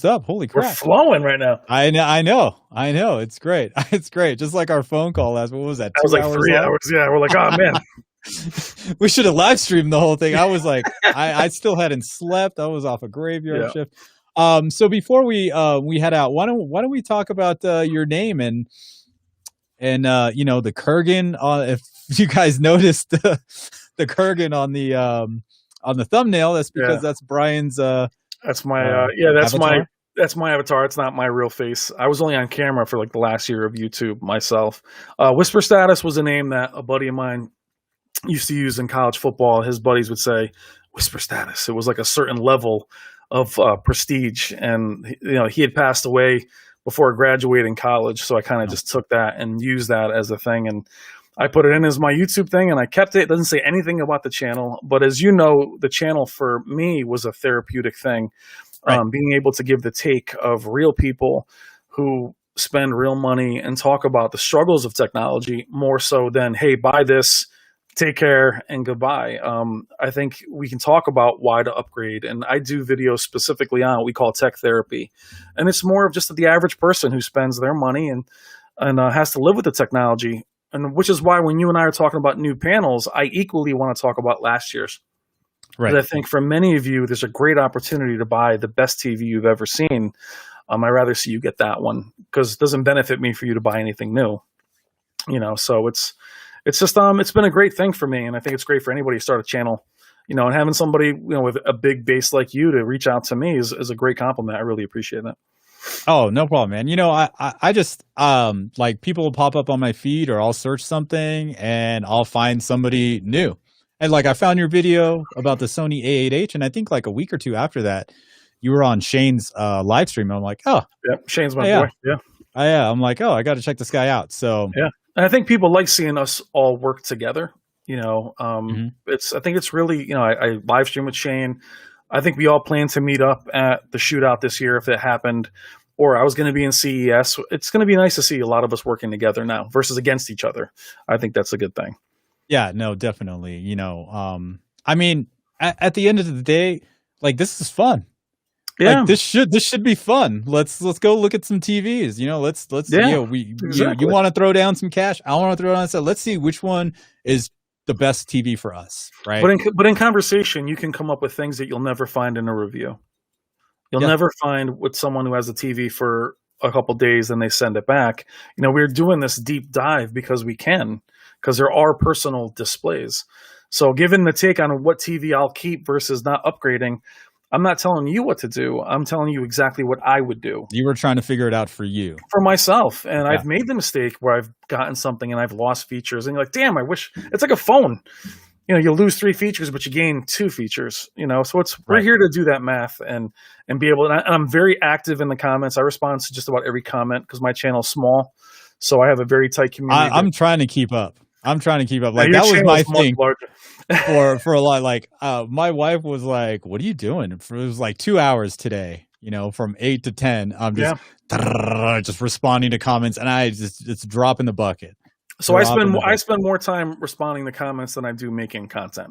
up. Holy crap. We're flowing right now. I know. It's great. It's great. Just like our phone call last, what was that? That was like 3 hours. Yeah. We're like, oh man. We should have live streamed the whole thing. I was like, I still hadn't slept. I was off a graveyard shift. So before we head out, why don't we talk about your name and the Kurgan? If you guys noticed the Kurgan on the thumbnail, that's because that's Brian's. That's my that's my avatar. It's not my real face. I was only on camera for like the last year of YouTube myself. Whisper Status was a name that a buddy of mine used to use in college football. His buddies would say Whisper Status. It was like a certain level of prestige, and he had passed away before graduating college, so I kind of just took that and used that as a thing, and I put it in as my YouTube thing, and I kept it. It doesn't say anything about the channel, but as you know, the channel for me was a therapeutic thing. Right. Being able to give the take of real people who spend real money and talk about the struggles of technology more so than, hey, buy this, take care, and goodbye. I think we can talk about why to upgrade, and I do videos specifically on what we call tech therapy, and it's more of just the average person who spends their money and has to live with the technology. And which is why when you and I are talking about new panels, I equally want to talk about last year's. Right. I think for many of you, there's a great opportunity to buy the best TV you've ever seen. I'd rather see you get that one because it doesn't benefit me for you to buy anything new. So it's just it's been a great thing for me, and I think it's great for anybody to start a channel. And having somebody with a big base like you to reach out to me is a great compliment. I really appreciate that. Oh, no problem, man. I just like people will pop up on my feed or I'll search something and I'll find somebody new. And like I found your video about the Sony A8H, and I think like a week or two after that, you were on Shane's live stream. And I'm like, oh, Yeah, Shane's my yeah, boy. Yeah, yeah. I'm like, oh, I got to check this guy out. So yeah. And I think people like seeing us all work together. mhm. I think it's really, I live stream with Shane. I think we all plan to meet up at the shootout this year if it happened, or I was going to be in CES. It's going to be nice to see a lot of us working together now versus against each other. I think that's a good thing. Yeah, no, definitely. I mean, at the end of the day, like this is fun. Yeah, Like this should be fun. Let's go look at some TVs. Yeah, You exactly. want to throw down some cash. I want to throw down some. Let's see which one is the best TV for us, right? But in conversation, you can come up with things that you'll never find in a review. You'll Yeah, never find with someone who has a TV for a couple days and they send it back. We're doing this deep dive because we can, because there are personal displays. So, given the take on what TV I'll keep versus not upgrading, I'm not telling you what to do. I'm telling you exactly what I would do you were trying to figure it out for you. for myself. And Yeah, I've made the mistake where I've gotten something and I've lost features. And you're like, damn, I wish it's like a phone. You lose 3 features, but you gain 2 features. So we're right. here to do that math and be able. And I'm very active in the comments. I respond to just about every comment because my channel's small, so I have a very tight community. I'm trying to keep up. I'm trying to keep up. Now, Like your that was channel my is much thing larger. for a lot. Like my wife was like, "What are you doing?" It was like 2 hours today. From 8 to 10. I'm Yeah. just responding to comments, and it's drop in the bucket. So Drop in the I bucket. spend more time responding to comments than I do making content.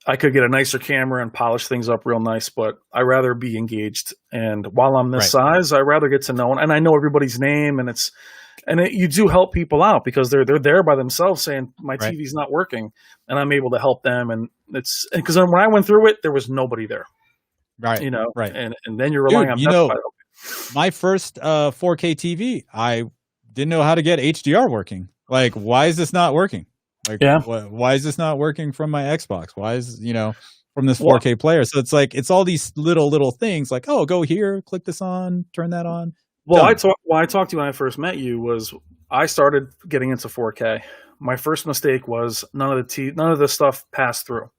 I could get a nicer camera and polish things up real nice, but I rather be engaged. And while I'm this Right. size, I rather get to know, and I know everybody's name, and you do help people out because they're there by themselves saying my Right. TV's not working, and I'm able to help them. And it's because when I went through it, there was nobody there, Right. Right. and then you're relying Dude, on Best Buy. my first 4K TV, I didn't know how to get HDR working. Like, why is this not working? Like, Yeah. why is this not working from my Xbox? Why is, from this Well, 4K player? So it's all these little things like, oh, go here, click this on, turn that on. Well, Done. I talked to you when I first met you was I started getting into 4K. My first mistake was none of the stuff passed through.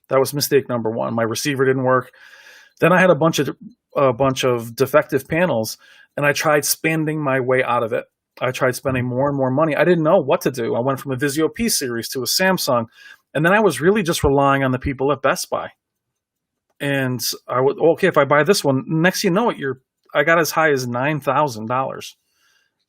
That was mistake number one. My receiver didn't work. Then I had a bunch of defective panels, and I tried spending my way out of it. I tried spending more and more money. I didn't know what to do. I went from a Vizio P series to a Samsung, and then I was really just relying on the people at Best Buy. And I would okay if I buy this one. Next, you know it, I got as high as $9,000,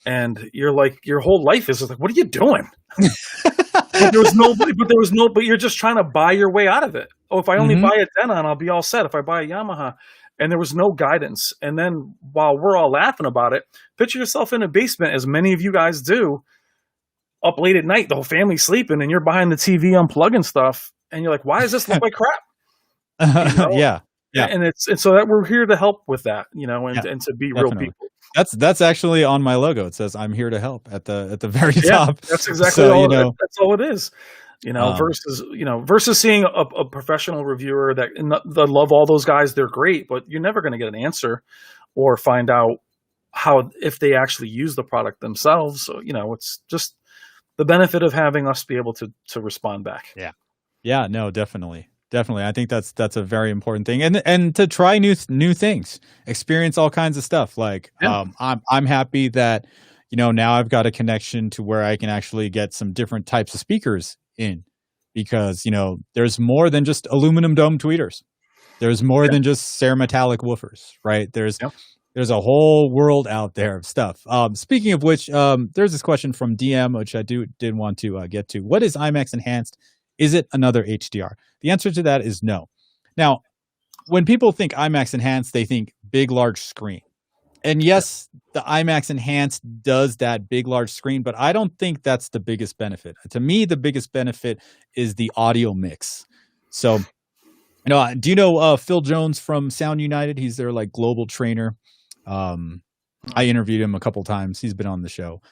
and you're like your whole life is like, what are you doing? But there was nobody. But you're just trying to buy your way out of it. Oh, if I only Mhm. buy a Denon, I'll be all set. If I buy a Yamaha, and there was no guidance. And then while we're all laughing about it, picture yourself in a basement, as many of you guys do, up late at night, the whole family's sleeping, and you're behind the TV unplugging stuff, and you're like, why does this look like crap? You know? Yeah. Yeah. And so that we're here to help with that, Yeah. and to be real Definitely. people. That's actually on my logo. It says "I'm here to help" at the very Yeah, top. that's exactly So all. That's all it is. um, Versus seeing a professional reviewer that love all those guys, they're great, but you're never going to get an answer or find out if they actually use the product themselves. So it's just the benefit of having us be able to respond back. yeah, no, definitely. Definitely. I think that's a very important thing. And to try new things, experience all kinds of stuff. Like Yeah. I'm happy that now I've got a connection to where I can actually get some different types of speakers in, because there's more than just aluminum dome tweeters. There's more Yeah. than just ceremetallic woofers, right? There's Yep. there's a whole world out there of stuff. Speaking of which, there's this question from DM, which I did want to get to. What is IMAX Enhanced? Is it another HDR? The answer to that is no. Now, when people think IMAX Enhanced, they think big, large screen. And yes, the IMAX Enhanced does that big, large screen, but I don't think that's the biggest benefit. To me, the biggest benefit is the audio mix. So, do you know Phil Jones from Sound United? He's their global trainer. I interviewed him a couple times. He's been on the show.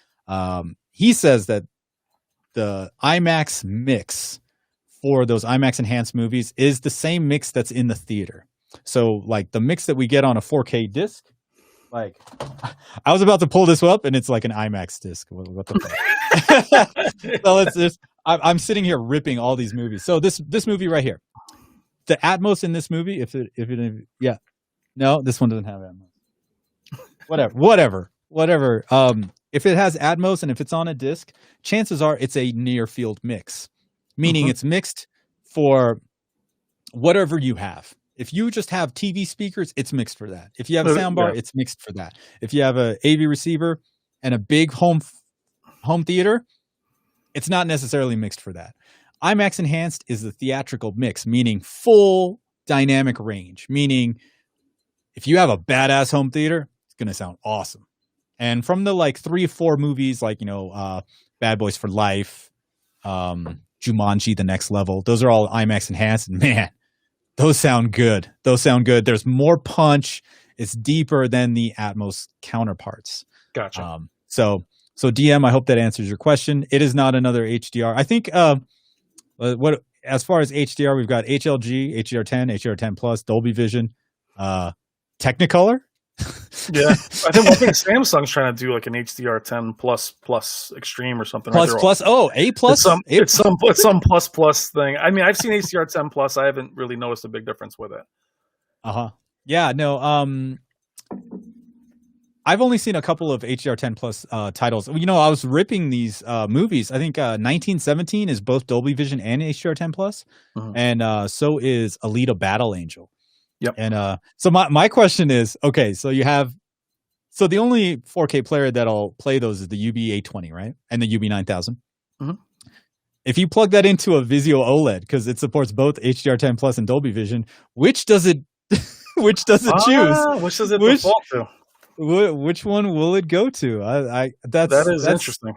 He says that the IMAX mix for those IMAX Enhanced movies is the same mix that's in the theater. So the mix that we get on a 4K disc Like, I was about to pull this up, and it's like an IMAX disc. What the fuck? So it's just, I'm sitting here ripping all these movies. So this movie right here, the Atmos in this movie, yeah, no, this one doesn't have Atmos. Whatever. If it has Atmos and if it's on a disc, chances are it's a near field mix, meaning it's mixed for whatever you have. If you just have TV speakers, it's mixed for that. If you have a soundbar, it's mixed for that. If you have a AV receiver and a big home theater, it's not necessarily mixed for that. IMAX Enhanced is the theatrical mix, meaning full dynamic range, meaning if you have a badass home theater, it's going to sound awesome. And from the like 3 or 4 movies, like, Bad Boys for Life, Jumanji, The Next Level, those are all IMAX Enhanced. And man, those sound good. There's more punch. It's deeper than the Atmos counterparts. Gotcha. So DM, I hope that answers your question. It is not another HDR. I think what as far as HDR, we've got HLG, HDR10, HDR10 Plus, Dolby Vision, Technicolor. Yeah, I think Samsung's trying to do like an HDR10 plus Extreme or something. Plus. Oh, A plus. It's some plus thing. I mean, I've seen HDR10 plus. I haven't really noticed a big difference with it. Yeah. No. I've only seen a couple of HDR10 plus titles. I was ripping these movies. I think 1917 is both Dolby Vision and HDR10 plus, and so is Alita Battle Angel. Yep. And so my question is, okay, so the only 4K player that'll play those is the UB820, right? And the UB9000. If you plug that into a Vizio OLED, because it supports both HDR10 Plus and Dolby Vision, which does it choose? Which does it default to? Which one will it go to? That is interesting.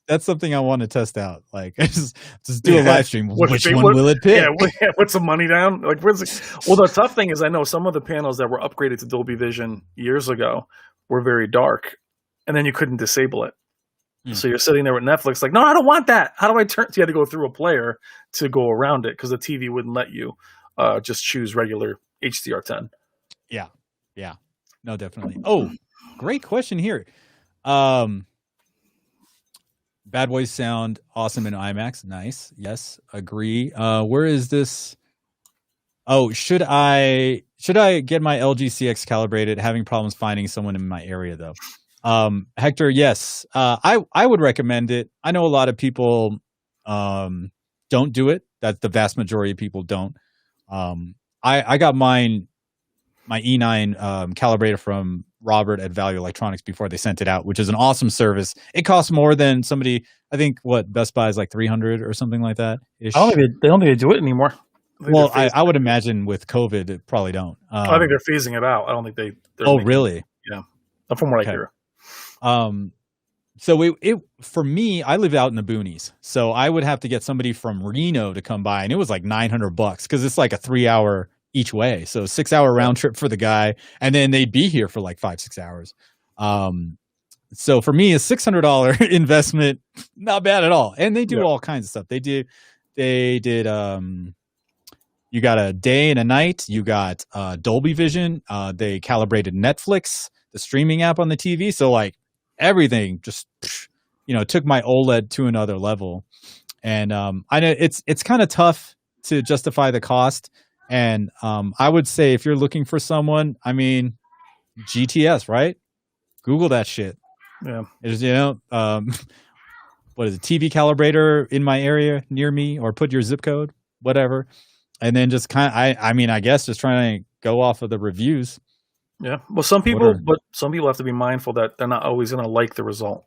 That's something I want to test out. Like, just do a live stream. Which one will it pick? Yeah, put some money down. Like, well, the tough thing is, I know some of the panels that were upgraded to Dolby Vision years ago were very dark, and then you couldn't disable it. So you're sitting there with Netflix, like, no, I don't want that. How do I turn? So you had to go through a player to go around it because the TV wouldn't let you just choose regular HDR10. Yeah. No, definitely. Oh, great question here. Bad Boys sound awesome in IMAX. Nice. Yes, agree. Where is this? Oh, should I get my LG CX calibrated? Having problems finding someone in my area though. Hector, yes. I would recommend it. I know a lot of people don't do it. That the vast majority of people don't. I got my E9 calibrator from Robert at Value Electronics before they sent it out, which is an awesome service. It costs more than somebody. I think Best Buy is like $300 or something like that. They don't think they do it anymore. Well, I would imagine with COVID, it probably don't. I think they're phasing it out. I don't think they're really? Yeah, from what I hear. So for me, I live out in the boonies, so I would have to get somebody from Reno to come by, and it was like $900 because it's like a 3-hour each way, so 6-hour round trip for the guy, and then they'd be here for like 5-6 hours. So for me, a $600 investment, not bad at all. And they do all kinds of stuff. They did you got a day and a night, you got Dolby Vision, they calibrated Netflix, the streaming app on the TV, so like everything just took my OLED to another level. And I know it's kind of tough to justify the cost. And I would say if you're looking for someone, I mean, GTS, right? Google that shit. Yeah. There's, what is it? TV calibrator in my area near me, or put your zip code, whatever. And then just I guess just trying to go off of the reviews. Yeah. Well, some people have to be mindful that they're not always going to like the result.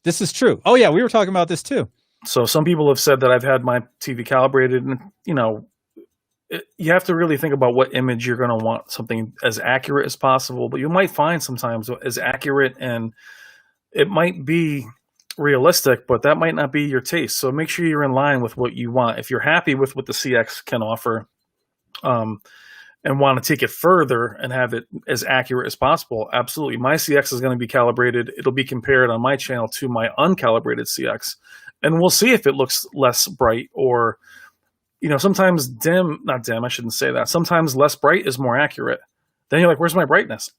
This is true. Oh yeah. We were talking about this too. So some people have said that I've had my TV calibrated, and you have to really think about what image you're going to want, something as accurate as possible. But you might find sometimes as accurate, and it might be realistic, but that might not be your taste. So make sure you're in line with what you want. If you're happy with what the CX can offer, and want to take it further and have it as accurate as possible, absolutely. My CX is going to be calibrated. It'll be compared on my channel to my uncalibrated CX, and we'll see if it looks less bright or, sometimes not dim, I shouldn't say that. Sometimes less bright is more accurate. Then you're like, where's my brightness?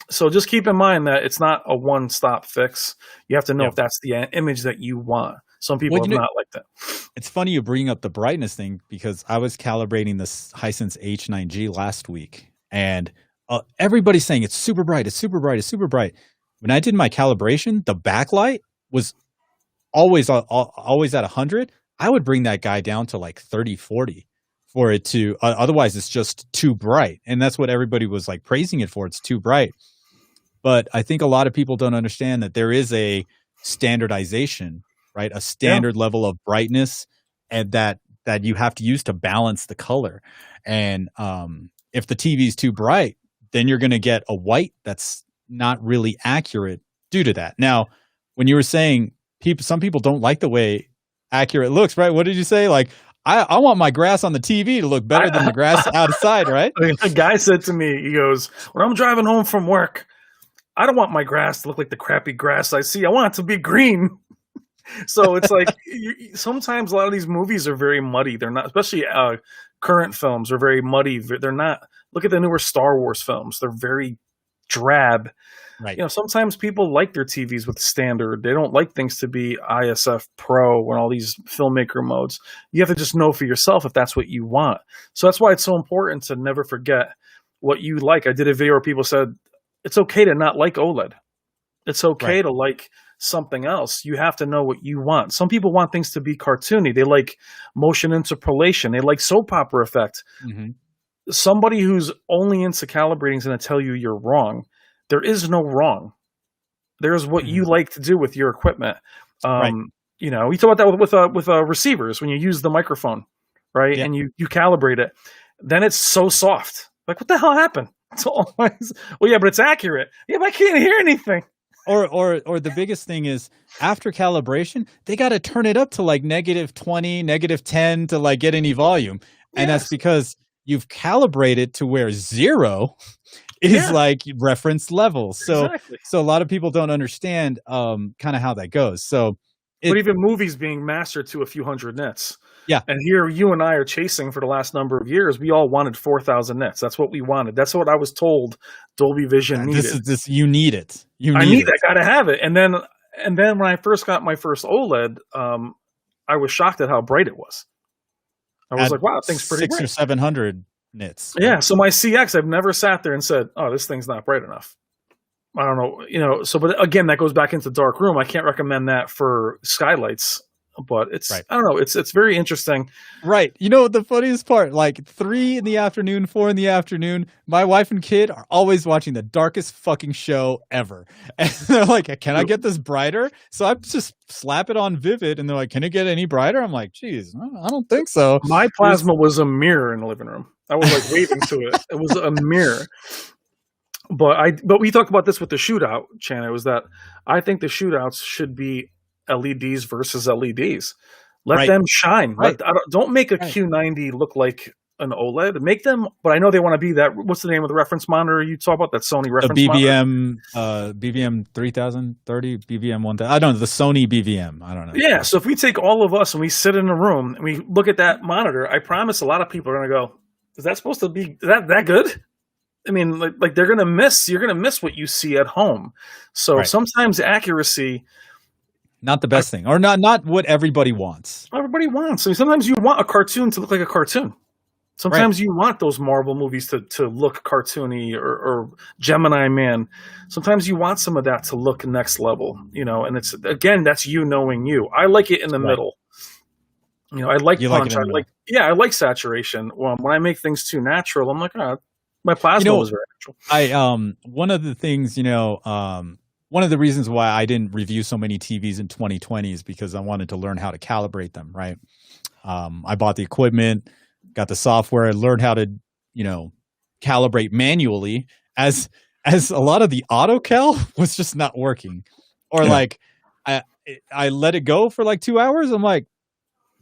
So just keep in mind that it's not a one-stop fix. You have to know Yeah. if that's the image that you want. Some people Well, have you know, not like that. it's funny you bring up the brightness thing because I was calibrating this Hisense H9G last week, and everybody's saying it's super bright, it's super bright, it's super bright. When I did my calibration, the backlight was always always at 100. I would bring that guy down to like 30, 40 for it to. Otherwise, it's just too bright, and that's what everybody was like praising it for. It's too bright. But I think a lot of people don't understand that there is a standardization, right? A standard level of brightness, and that you have to use to balance the color. And if the TV is too bright, then you're going to get a white that's not really accurate due to that. Now, when you were saying some people don't like the way accurate looks, right? What did you say? Like, I want my grass on the TV to look better than the grass outside, right? A guy said to me, he goes, when I'm driving home from work, I don't want my grass to look like the crappy grass I see. I want it to be green. So it's like sometimes a lot of these movies are very muddy. They're not, especially current films are very muddy. They're not. Look at the newer Star Wars films. They're very drab. Right. You know, sometimes people like their TVs with standard. They don't like things to be ISF Pro and all these filmmaker modes. You have to just know for yourself if that's what you want. So that's why it's so important to never forget what you like. I did a video where people said, it's okay to not like OLED. It's okay to like something else. You have to know what you want. Some people want things to be cartoony. They like motion interpolation. They like soap opera effect. Mm-hmm. Somebody who's only into calibrating is going to tell you you're wrong. There is no wrong. There's what you like to do with your equipment. You know, we talk about that with receivers when you use the microphone, right? Yeah. And you calibrate it. Then it's so soft. Like, what the hell happened? It's always, well, yeah, but it's accurate. Yeah, but I can't hear anything. Or the biggest thing is after calibration, they got to turn it up to like -20, -10 to like get any volume. And that's because you've calibrated to where 0 is like reference level. So so a lot of people don't understand kind of how that goes. So but even movies being mastered to a few hundred nits. Yeah. And here you and I are chasing for the last number of years. We all wanted 4,000 nits. That's what we wanted. That's what I was told Dolby Vision needed. You need it. I need it. I got to have it. And then when I first got my first OLED, I was shocked at how bright it was. I was like, wow, that thing's pretty bright. 600 or 700 nits. Yeah. So my CX, I've never sat there and said, oh, this thing's not bright enough. I don't know, you know, so, but again, that goes back into dark room. I can't recommend that for skylights, but it's, I don't know, it's very interesting. Right. You know, the funniest part, like 3 in the afternoon, 4 in the afternoon, my wife and kid are always watching the darkest fucking show ever. And they're like, can I get this brighter? So I just slap it on Vivid and they're like, can it get any brighter? I'm like, geez, I don't think so. My plasma was a mirror in the living room. I was like waving to it. It was a mirror. But we talked about this with the shootout, Chan. It was that I think the shootouts should be LEDs versus LEDs. Let them shine. Don't make a Q90 look like an OLED. Make them, but I know they want to be that. What's the name of the reference monitor you talk about? That Sony reference monitor? BVM 3030, BVM 1000. I don't know, the Sony BVM. I don't know. Yeah, so if we take all of us and we sit in a room and we look at that monitor, I promise a lot of people are going to go, is that supposed to be that good? I mean, like you're gonna miss what you see at home. So sometimes accuracy, not the best thing, or not what everybody wants. Everybody wants. I mean, sometimes you want a cartoon to look like a cartoon. Sometimes you want those Marvel movies to look cartoony, or Gemini Man. Sometimes you want some of that to look next level, you know. And it's again, that's you knowing you. I like it in the middle. You know, I like punch. I like saturation. Well, when I make things too natural, I'm like, my plasma was very natural. One of the things, one of the reasons why I didn't review so many TVs in 2020 is because I wanted to learn how to calibrate them, right? I bought the equipment, got the software, learned how to, calibrate manually as a lot of the auto cal was just not working. Or like I let it go for like 2 hours. I'm like,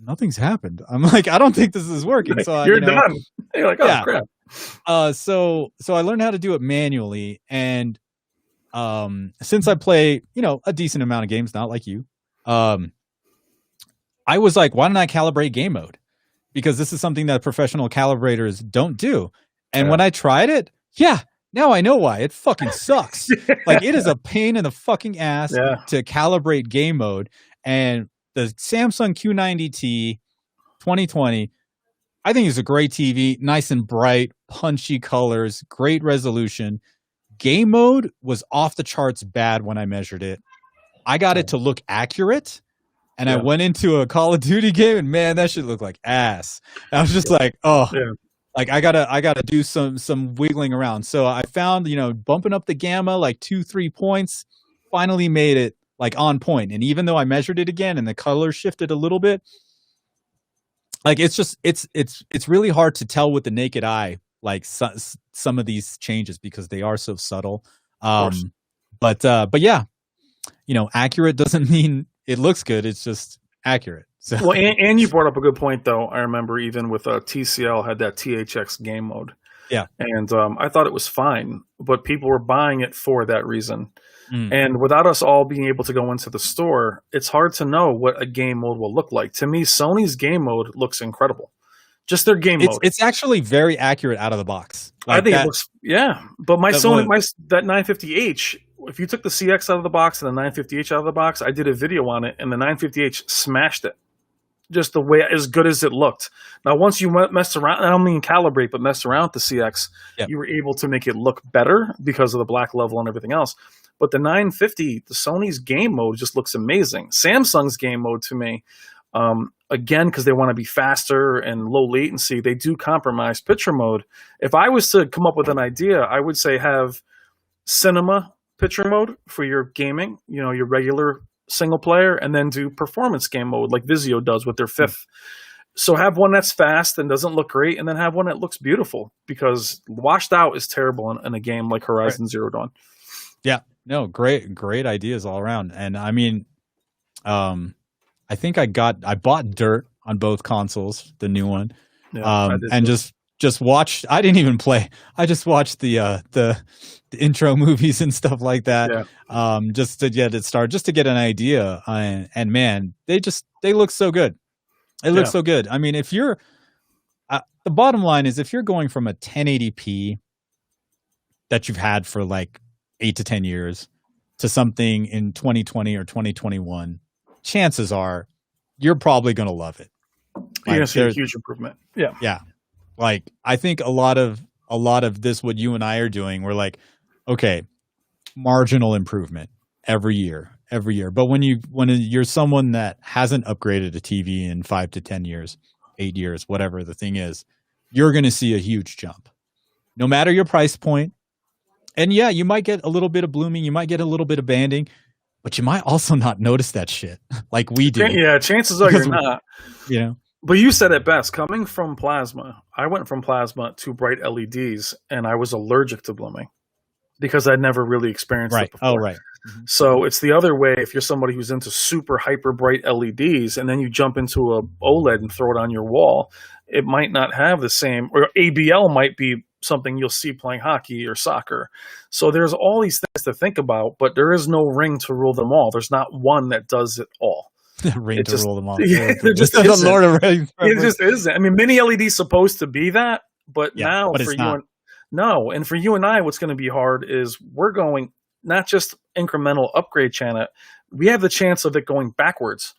nothing's happened. I'm like, I don't think this is working. So you're done. You're like, oh crap. So I learned how to do it manually, and since I play, a decent amount of games, not like you, I was like, why don't I calibrate game mode? Because this is something that professional calibrators don't do. And when I tried it, Now I know why. It fucking sucks. Like, it is a pain in the fucking ass Yeah. to calibrate game mode. And the Samsung Q90T 2020, I think is a great TV, nice and bright, punchy colors, great resolution. Game mode was off the charts bad when I measured it. I got it to look accurate, and I went into a Call of Duty game, and man, that shit looked like ass. I was just like, oh, like I gotta do some wiggling around. So I found, bumping up the gamma like 2-3 points finally made it like on point. And even though I measured it again and the color shifted a little bit, like it's really hard to tell with the naked eye, like some of these changes, because they are so subtle. But yeah, accurate doesn't mean it looks good. It's just accurate. So. Well, and you brought up a good point, though. I remember even with TCL had that THX game mode. Yeah. And I thought it was fine, but people were buying it for that reason. And without us all being able to go into the store, it's hard to know what a game mode will look like. To me, Sony's game mode looks incredible. Just their game mode. It's actually very accurate out of the box. Like I think it looks, but my Sony, that 950H, if you took the CX out of the box and the 950H out of the box, I did a video on it, and the 950H smashed it. Just the way, as good as it looked. Now, once you messed around, I don't mean calibrate, but messed around with the CX, you were able to make it look better because of the black level and everything else. But the 950, the Sony's game mode just looks amazing. Samsung's game mode, to me, again, because they want to be faster and low latency, they do compromise picture mode. If I was to come up with an idea, I would say have cinema picture mode for your gaming, your regular single player, and then do performance game mode like Vizio does with their fifth. So have one that's fast and doesn't look great, and then have one that looks beautiful, because washed out is terrible in a game like Horizon Zero Dawn. Yeah, no, great ideas all around. And I mean, I think I bought Dirt on both consoles, the new one, and just watched. I didn't even play. I just watched the intro movies and stuff like that, just to get it started, just to get an idea. And man, they look so good. It looks so good. I mean, if you're the bottom line is, if you're going from a 1080p that you've had for like 8 to 10 years to something in 2020 or 2021, chances are you're probably going to love it. You're going to see a huge improvement. Yeah. Yeah. Like, I think a lot of this, what you and I are doing, we're like, okay, marginal improvement every year. But when you're someone that hasn't upgraded a TV in 5 to 10 years, 8 years, whatever the thing is, you're going to see a huge jump, no matter your price point. And yeah, you might get a little bit of blooming, you might get a little bit of banding, but you might also not notice that shit like we do. Yeah, chances are you're not. You know. But you said it best. Coming from plasma, I went from plasma to bright LEDs, and I was allergic to blooming because I'd never really experienced it before. Oh, right. Mm-hmm. So it's the other way. If you're somebody who's into super hyper bright LEDs, and then you jump into a OLED and throw it on your wall, it might not have the same, or ABL might be something you'll see playing hockey or soccer. So there's all these things to think about, but there is no ring to rule them all. There's not one that does it all. Ring to rule them all. Yeah, it just isn't. The Lord of Rings. It just isn't. I mean, mini LED's supposed to be that, but now for you and for you and I, what's going to be hard is we're going not just incremental upgrade channel. We have the chance of it going backwards.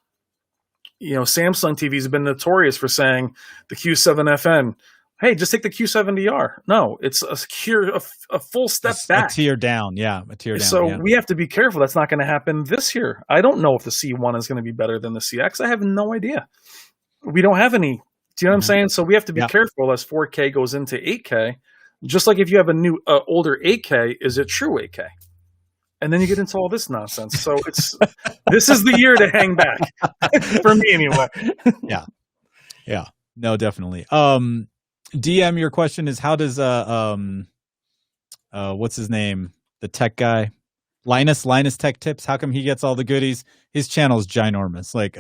You know, Samsung TV has been notorious for saying the Q7FN, hey, just take the Q70R. No, it's a full step back. A tier down, a tier down. So we have to be careful. That's not going to happen this year. I don't know if the C1 is going to be better than the CX. I have no idea. We don't have any. Do you know what I'm saying? So we have to be careful as 4K goes into 8K. Just like if you have a new older 8K, is it true 8K? And then you get into all this nonsense. So this is the year to hang back for me anyway. Yeah. No, definitely. DM, your question is, how does what's his name, the tech guy, Linus Tech Tips, how come he gets all the goodies? His channel is ginormous, like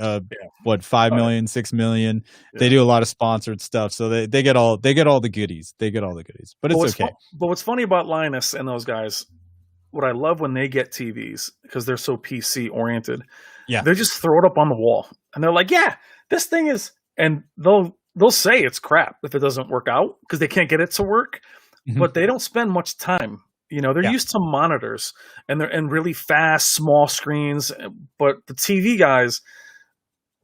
5 million, 6 million. They do a lot of sponsored stuff, so they get all the goodies. But it's okay. But what's funny about Linus and those guys, what I love when they get TVs, because they're so PC oriented, they just throw it up on the wall and they're like, this thing is, and they'll say it's crap if it doesn't work out because they can't get it to work. but they don't spend much time. You know, they're Yeah. used to monitors and really fast, small screens. But the TV guys,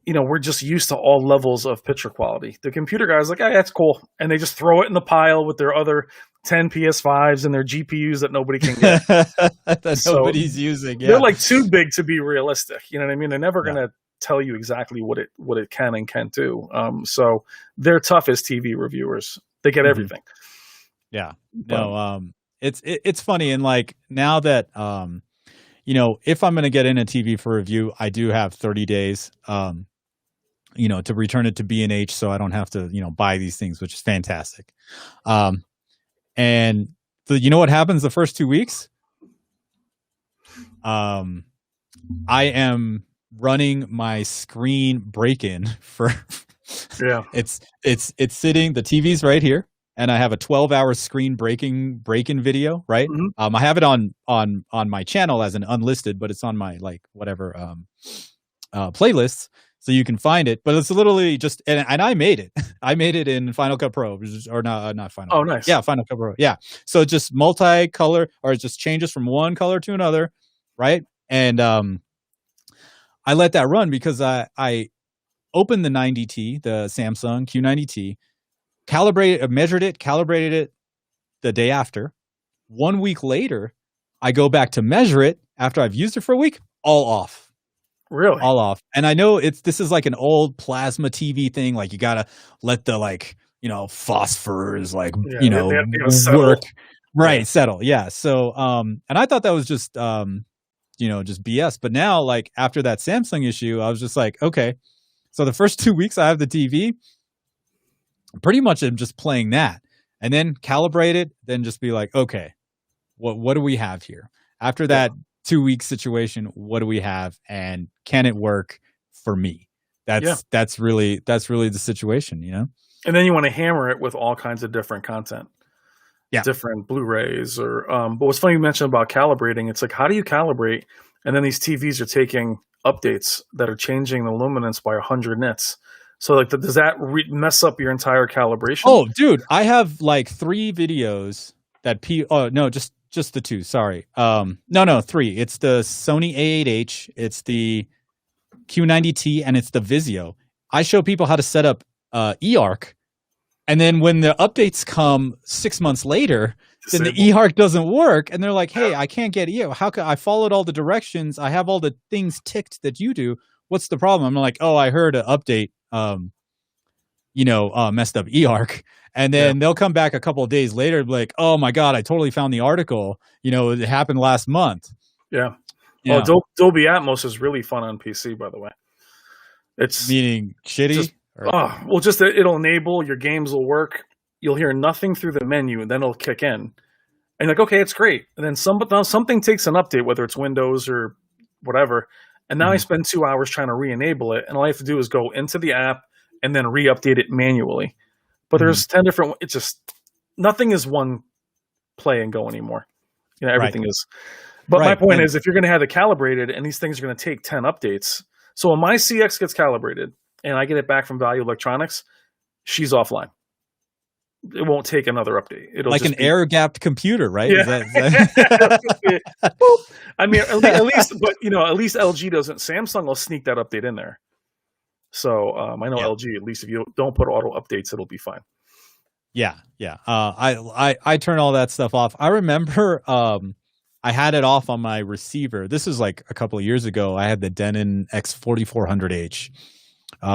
you know, we're just used to all levels of picture quality. The computer guys like, hey, that's cool. And they just throw it in the pile with their other 10 PS5s and their GPUs that nobody can get. That nobody's using. Yeah. They're like too big to be realistic. You know what I mean? They're never Yeah. going to tell you exactly what it can and can't do. So they're tough as TV reviewers. They get everything. Yeah. But, No, it's funny. And like now that, you know, if I'm going to get in a TV for review, I do have 30 days, you know, to return it to B&H so I don't have to, you know, buy these things, which is fantastic. And you know what happens the first 2 weeks? I am running my screen break-in for yeah. it's sitting, the TV's right here, and I have a 12-hour screen break-in video, right? Mm-hmm. I have it on my channel as an unlisted, but it's on my like whatever playlists, so you can find it. But it's literally just and I made it. I made it in Final Cut Pro, or not Final. Oh, Cut. nice. Yeah, Final Cut Pro. Yeah, so it just multicolor, or it just changes from one color to another, right? And I let that run because I opened the 90T, the Samsung Q90T, measured it, calibrated it the day after. 1 week later, I go back to measure it after I've used it for a week, all off. Really? All off. And I know this is like an old plasma TV thing. Like you gotta let the you know, phosphors you know, work. Right, settle. Yeah. So and I thought that was just you know, just BS. But now, like after that Samsung issue, I was just like, okay. So the first 2 weeks I have the TV, pretty much I'm just playing that. And then calibrate it, then just be like, okay, what do we have here? After that 2 week situation, what do we have, and can it work for me? That's really the situation, you know. And then you want to hammer it with all kinds of different content, different Blu-rays, or. But what's funny you mentioned about calibrating? It's like, how do you calibrate? And then these TVs are taking updates that are changing the luminance by 100 nits. So like, does that mess up your entire calibration? Oh, dude, I have like 3 videos that just the 2. Sorry. No, 3. It's the Sony A8H, it's the Q90T, and it's the Vizio. I show people how to set up eARC, and then when the updates come 6 months later, then the eARC doesn't work, and they're like, "Hey, I can't get eARC. How could I followed all the directions? I have all the things ticked that you do. What's the problem?" I'm like, "Oh, I heard an update, you know, messed up eARC." And then they'll come back a couple of days later and be like, "Oh my God, I totally found the article. You know, it happened last month." Yeah. Oh, Dolby Atmos is really fun on PC, by the way. It's meaning shitty. Just it'll enable your games will work. You'll hear nothing through the menu, and then it'll kick in. And you're like, okay, it's great. And then something takes an update, whether it's Windows or whatever. And now I spend 2 hours trying to re-enable it, and all I have to do is go into the app and then re-update it manually. But there's 10 different. It's just nothing is one play and go anymore. You know, everything is. But my point is, if you're going to have it calibrated, and these things are going to take 10 updates. So when my CX gets calibrated and I get it back from Value Electronics, she's offline. It won't take another update. It'll like an air-gapped computer, right? Yeah. Is that... I mean, at least, but you know, at least LG doesn't. Samsung will sneak that update in there. So I know LG. At least if you don't put auto updates, it'll be fine. Yeah. I turn all that stuff off. I remember I had it off on my receiver. This is like a couple of years ago. I had the Denon X4400H,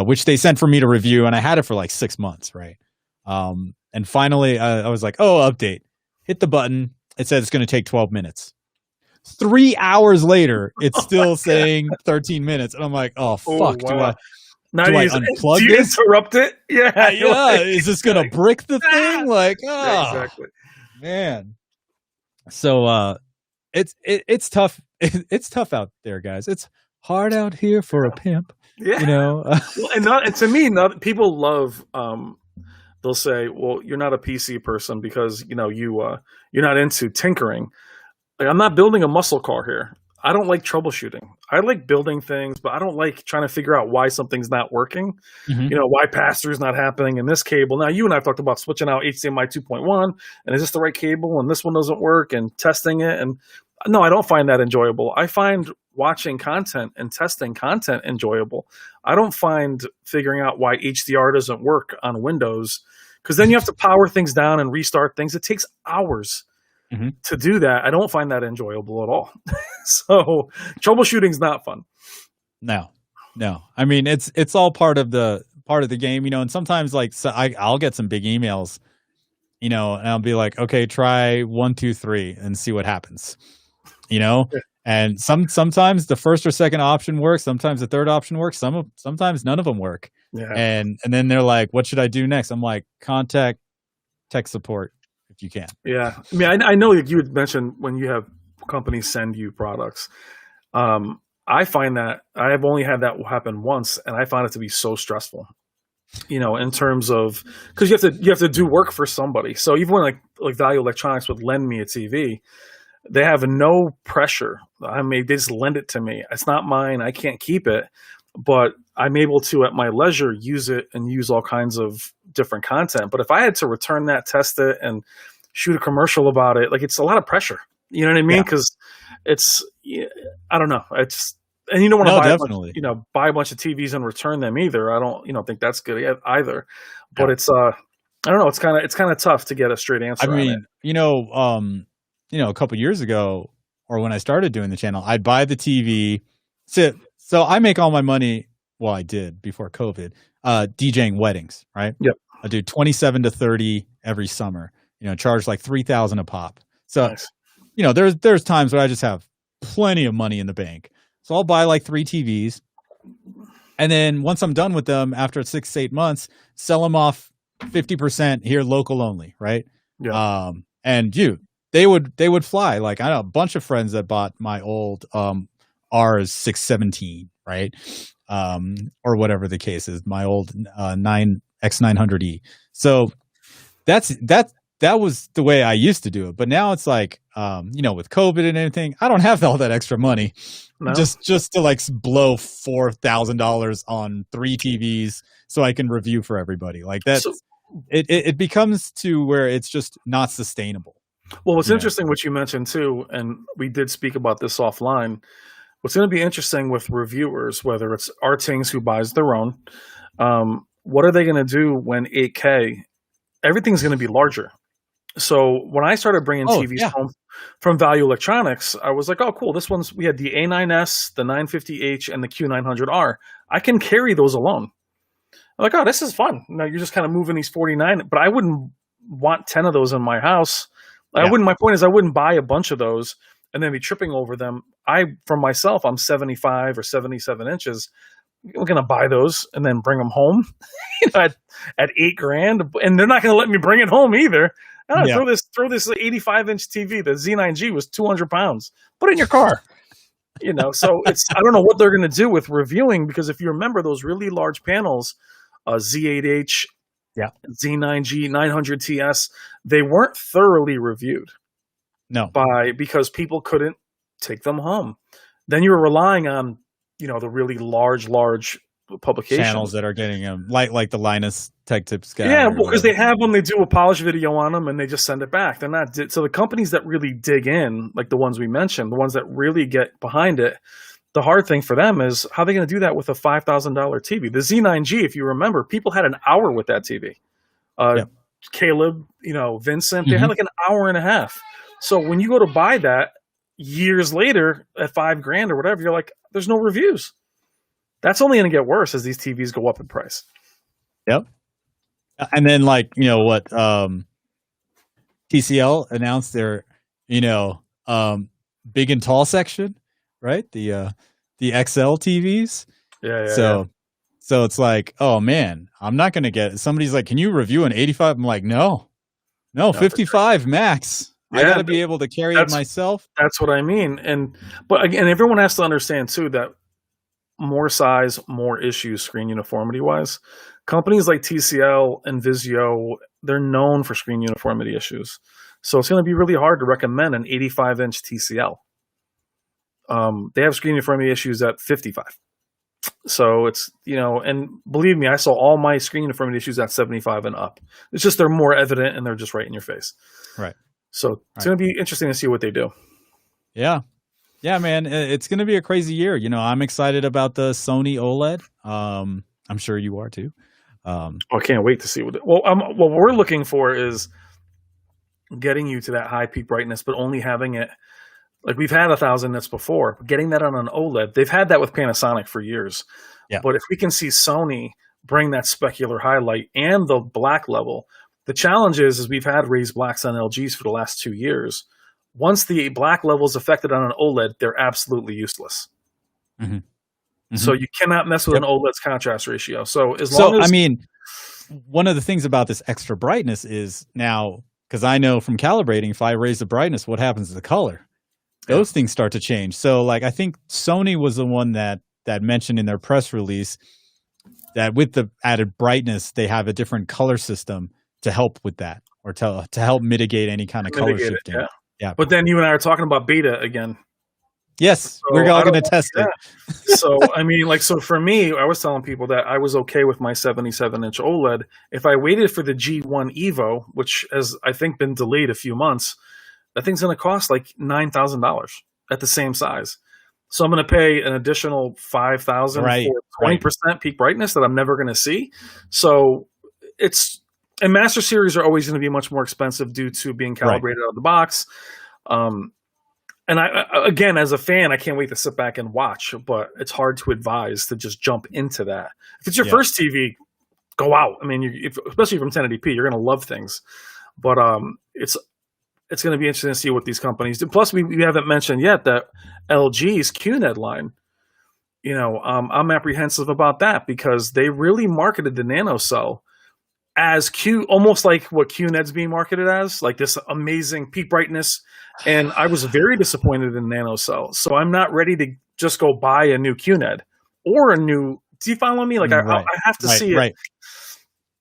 which they sent for me to review, and I had it for like 6 months, right? And finally, I was like, "Oh, update!" Hit the button. It said it's going to take 12 minutes. 3 hours later, it's still saying 13 minutes, and I'm like, "Oh fuck! Wow. Do I unplug do you this? Interrupt it? Yeah. Is this going to brick the thing? Like, exactly, man." So it's tough. It's tough out there, guys. It's hard out here for a pimp. Yeah. You know. And to me, people love. They'll say, "Well, you're not a PC person because you know you're not into tinkering." Like, I'm not building a muscle car here. I don't like troubleshooting. I like building things, but I don't like trying to figure out why something's not working. Mhm. Why pass-through is not happening in this cable. Now, you and I have talked about switching out HDMI 2.1, and is this the right cable? And this one doesn't work, and testing it. And no, I don't find that enjoyable. I find watching content and testing content enjoyable. I don't find figuring out why HDR doesn't work on Windows, because then you have to power things down and restart things. It takes hours Mhm. to do that. I don't find that enjoyable at all. So troubleshooting's not fun. No, no. I mean, it's all part of the game, and sometimes like I'll get some big emails, and I'll be like, okay, try 1, 2, 3 and see what happens, you know. Yeah. And sometimes the first or second option works, sometimes the third option works, sometimes none of them work. Yeah. And then they're like, what should I do next? I'm like, contact tech support if you can. Yeah. I mean, I know that you had mentioned when you have companies send you products. I find that I have only had that happen once, and I found it to be so stressful. In terms of, because you have to do work for somebody. So even when like Value Electronics would lend me a TV, they have no pressure. They just lend it to me. It's not mine. I can't keep it, but I'm able to, at my leisure, use it and use all kinds of different content. But if I had to return that, test it, and shoot a commercial about it, like, it's a lot of pressure. You know what I mean? Because it's, I don't know. And you don't want to buy a bunch of TVs and return them either. I don't think that's good either. But it's I don't know. It's kind of tough to get a straight answer. I mean, a couple years ago, or when I started doing the channel, I'd buy the TV. So I make all my money. Well, I did before COVID, DJing weddings, right? Yep. I do 27 to 30 every summer. Charge like $3,000 a pop. So, nice. There's times where I just have plenty of money in the bank. So I'll buy like 3 TVs, and then once I'm done with them, after 6 to 8 months, sell them off 50% here, local only, right? Yeah. And they would fly. Like, I know a bunch of friends that bought my old Rs 617, right? Or whatever the case is, my old X900E. So that was the way I used to do it. But now it's like, with COVID and everything, I don't have all that extra money. No. Just to like blow $4,000 on 3 TVs so I can review for everybody. Like that, it becomes to where it's just not sustainable. Well, what's interesting, what you mentioned too, and we did speak about this offline. What's going to be interesting with reviewers, whether it's Artings who buys their own, what are they going to do when 8K? Everything's going to be larger. So when I started bringing TVs home from Value Electronics, I was like, oh, cool. We had the A9S, the 950H, and the Q900R. I can carry those alone. I'm like, oh, this is fun. Now you're just kind of moving these 49, but I wouldn't want 10 of those in my house. My point is, I wouldn't buy a bunch of those and then be tripping over them. For myself, I'm 75 or 77 inches. We're going to buy those and then bring them home at $8,000. And they're not going to let me bring it home either. Throw this 85-inch TV. The Z9G was 200 pounds. Put it in your car. So I don't know what they're going to do with reviewing, because if you remember those really large panels, Z8H, Z9G, 900TS, they weren't thoroughly reviewed. No. Because people couldn't take them home. Then you were relying on, the really large publications. Channels that are getting them, like the Linus Tech Tips guy. Yeah, because they have them, they do a polish video on them, and they just send it back. They're not. So the companies that really dig in, like the ones we mentioned, the ones that really get behind it, the hard thing for them is how they're going to do that with a $5,000 TV. The Z9G, if you remember, people had an hour with that TV. Caleb, Vincent, they had like an hour and a half. So when you go to buy that years later at $5,000 or whatever, you're like, there's no reviews. That's only going to get worse as these TVs go up in price. Yep. And then, like, what TCL announced their, big and tall section, right? The XL TVs. Yeah. So it's like, oh man, I'm not going to get it. Somebody's like, can you review an 85? I'm like, no, 55 max. I got to be able to carry it myself. That's what I mean. But again, everyone has to understand too that more size, more issues screen uniformity wise. Companies like TCL and Vizio, they're known for screen uniformity issues. So it's going to be really hard to recommend an 85-inch TCL. They have screen uniformity issues at 55. So it's, and believe me, I saw all my screen uniformity issues at 75 and up. It's just they're more evident and they're just right in your face. Right. So it's going to be interesting to see what they do. Yeah. Yeah, man, it's going to be a crazy year. I'm excited about the Sony OLED. I'm sure you are too. I can't wait to see what we're looking for is getting you to that high peak brightness, but only having it like we've had 1,000 nits before. Getting that on an OLED, they've had that with Panasonic for years. Yeah. But if we can see Sony bring that specular highlight and the black level, the challenge is we've had raised blacks on LGs for the last 2 years. Once the black level is affected on an OLED, they're absolutely useless. Mm-hmm. Mm-hmm. So you cannot mess with an OLED's contrast ratio. So one of the things about this extra brightness is now, because I know from calibrating, if I raise the brightness, what happens to the color? Those things start to change. So like, I think Sony was the one that mentioned in their press release that with the added brightness, they have a different color system to help with that, or to help mitigate any kind of color shifting. Yeah. But then you and I are talking about beta again. Yes, so we're all going to test it. So, so for me, I was telling people that I was okay with my 77-inch OLED. If I waited for the G1 Evo, which has, I think, been delayed a few months, that thing's going to cost like $9,000 at the same size. So I'm going to pay an additional $5,000 for 20% peak brightness that I'm never going to see. So and Master Series are always going to be much more expensive due to being calibrated out of the box. And I, again, as a fan, I can't wait to sit back and watch, but it's hard to advise to just jump into that. If it's your first TV, go out. Especially from 1080p, you're going to love things. But it's going to be interesting to see what these companies do. Plus, we haven't mentioned yet that LG's QNED line, I'm apprehensive about that because they really marketed the NanoCell as almost like what QNED's being marketed as, like this amazing peak brightness. And I was very disappointed in NanoCell. So I'm not ready to just go buy a new QNED or a new. Do you follow me? Like I have to see it. Right.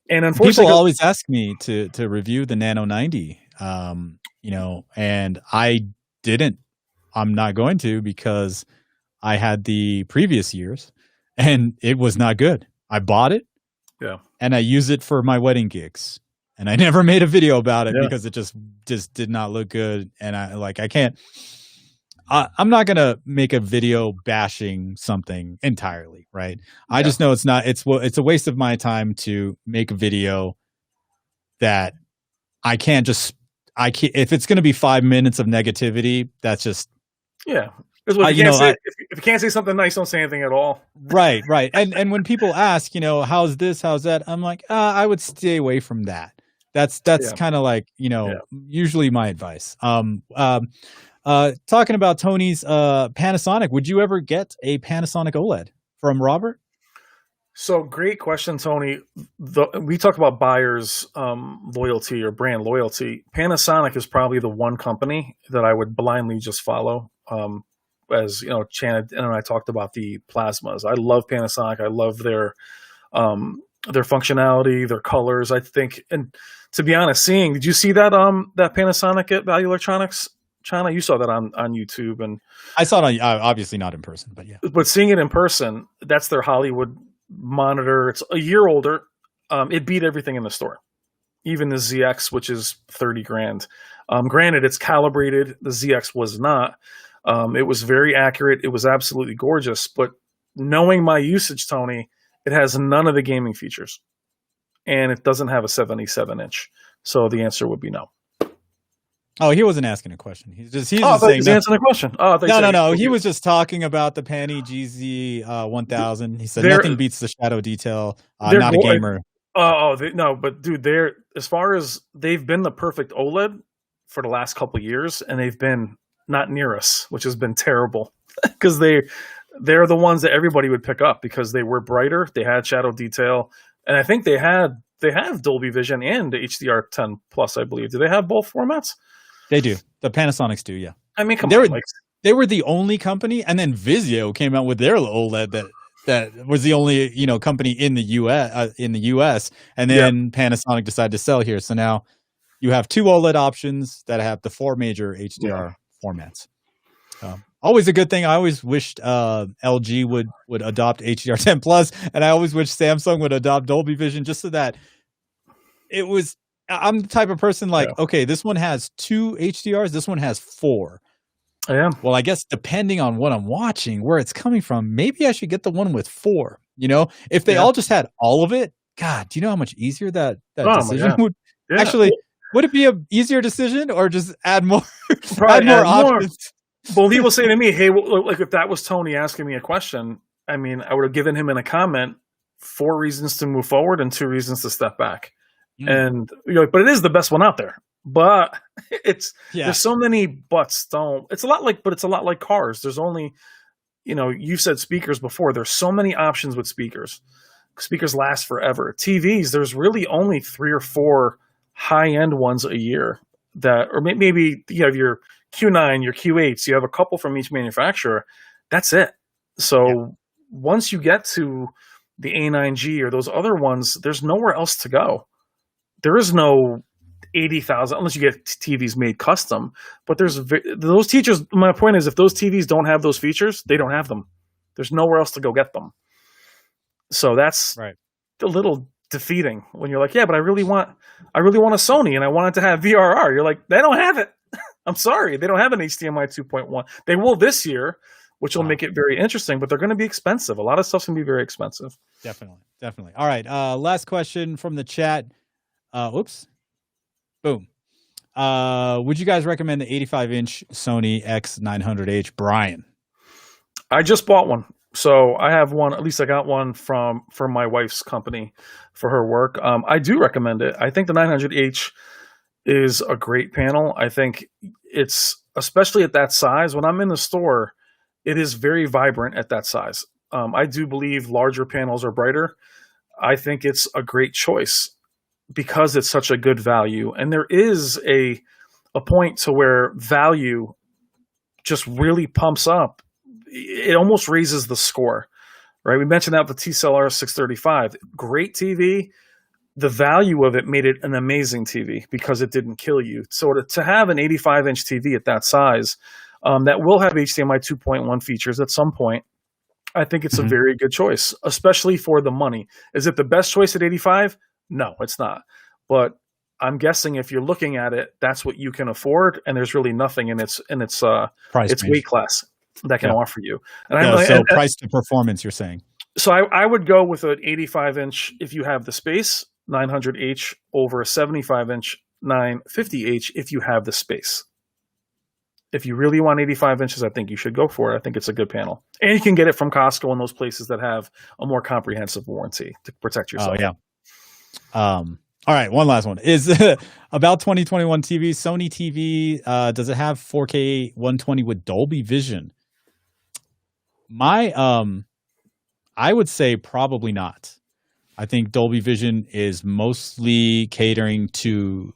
And unfortunately, people always ask me to review the Nano 90, and I didn't. I'm not going to because I had the previous years and it was not good. I bought it. Yeah. And I use it for my wedding gigs. And I never made a video about it because it just did not look good. And I can't. I'm not gonna make a video bashing something entirely, right? Yeah. I just know it's not. It's a waste of my time to make a video that I can't just. If it's gonna be 5 minutes of negativity, that's just. Yeah. If you can't say something nice, don't say anything at all. Right. And when people ask, how's this, how's that, I'm like, I would stay away from that. That's kind of like, usually my advice. Talking about Tony's Panasonic, would you ever get a Panasonic OLED from Robert? So great question, Tony. We talked about buyers' loyalty or brand loyalty. Panasonic is probably the one company that I would blindly just follow. As Chan and I talked about the plasmas. I love Panasonic. I love their functionality, their colors. I think, and to be honest, did you see that that Panasonic at Value Electronics, China? You saw that on YouTube, and I saw it on obviously not in person, but yeah. But seeing it in person, that's their Hollywood monitor. It's a year older. It beat everything in the store, even the ZX, which is $30,000. Granted, it's calibrated. The ZX was not. It was very accurate. It was absolutely gorgeous. But knowing my usage, Tony, it has none of the gaming features. And it doesn't have a 77-inch. So the answer would be no. Oh, he wasn't asking a question. He's just saying answering a question. No. He was just talking about the Panny GZ 1000. He said nothing beats the shadow detail. Not a gamer. No, but dude, as far as they've been the perfect OLED for the last couple of years, and they've been not near us, which has been terrible because they're the ones that everybody would pick up because they were brighter, they had shadow detail, and I think they have Dolby Vision and HDR10 Plus, I believe. Do they have both formats? They do. The Panasonics do, yeah. They were the only company, and then Vizio came out with their OLED that was the only company in the US, and then Panasonic decided to sell here. So now you have two OLED options that have the four major HDR formats. always a good thing. I always wished LG would adopt HDR10 Plus, and I always wish Samsung would adopt Dolby Vision, just so that it was. I'm the type of person like, okay, this one has 2 HDRs, this one has 4. Yeah. Well, I guess depending on what I'm watching, where it's coming from, maybe I should get the one with 4. You know, if they all just had all of it, God, do you know how much easier that decision would actually? Would it be a easier decision, or just add more, add more options? Well, he will say to me, "Hey, like if that was Tony asking me a question, I mean, I would have given him in a comment 4 reasons to move forward and 2 reasons to step back." And but it is the best one out there. But there's so many buts. It's a lot like cars. There's only, you've said speakers before. There's so many options with speakers. Speakers last forever. TVs, there's really only 3 or 4 high-end ones a year or maybe you have your Q9, your Q8s, you have a couple from each manufacturer. That's it. So once you get to the A9G or those other ones, there's nowhere else to go. There is no 80,000 unless you get TVs made custom. But there's those features. My point is, if those TVs don't have those features, they don't have them. There's nowhere else to go get them. So that's a little defeating when you're like, yeah, but I really want a Sony and I want it to have VRR. You're like, they don't have it. I'm sorry, they don't have an HDMI 2.1. They will this year, which will make it very interesting, but they're going to be expensive. A lot of stuff's going to be very expensive. Definitely. All right, last question from the chat. Oops. Boom. Would you guys recommend the 85-inch Sony X900H, Brian? I just bought one. So I have one, at least I got one for my wife's company for her work. I do recommend it. I think the 900H is a great panel. I think it's, especially at that size, when I'm in the store, it is very vibrant at that size. I do believe larger panels are brighter. I think it's a great choice because it's such a good value. And there is a point to where value just really pumps up. It almost raises the score, right? We mentioned that the T-Cell R635, great TV. The value of it made it an amazing TV because it didn't kill you. So to have an 85-inch TV at that size that will have HDMI 2.1 features at some point, I think it's a very good choice, especially for the money. Is it the best choice at 85? No, it's not. But I'm guessing if you're looking at it, that's what you can afford, and there's really nothing in its weight class that can offer you. And price to performance, you're saying. So I would go with an 85-inch if you have the space, 900H over a 75-inch 950H if you have the space. If you really want 85 inches, I think you should go for it. I think it's a good panel. And you can get it from Costco and those places that have a more comprehensive warranty to protect yourself. Oh, yeah. All right, one last one. Is about 2021 TV, Sony TV, does it have 4K 120 with Dolby Vision? I would say probably not. I think Dolby Vision is mostly catering to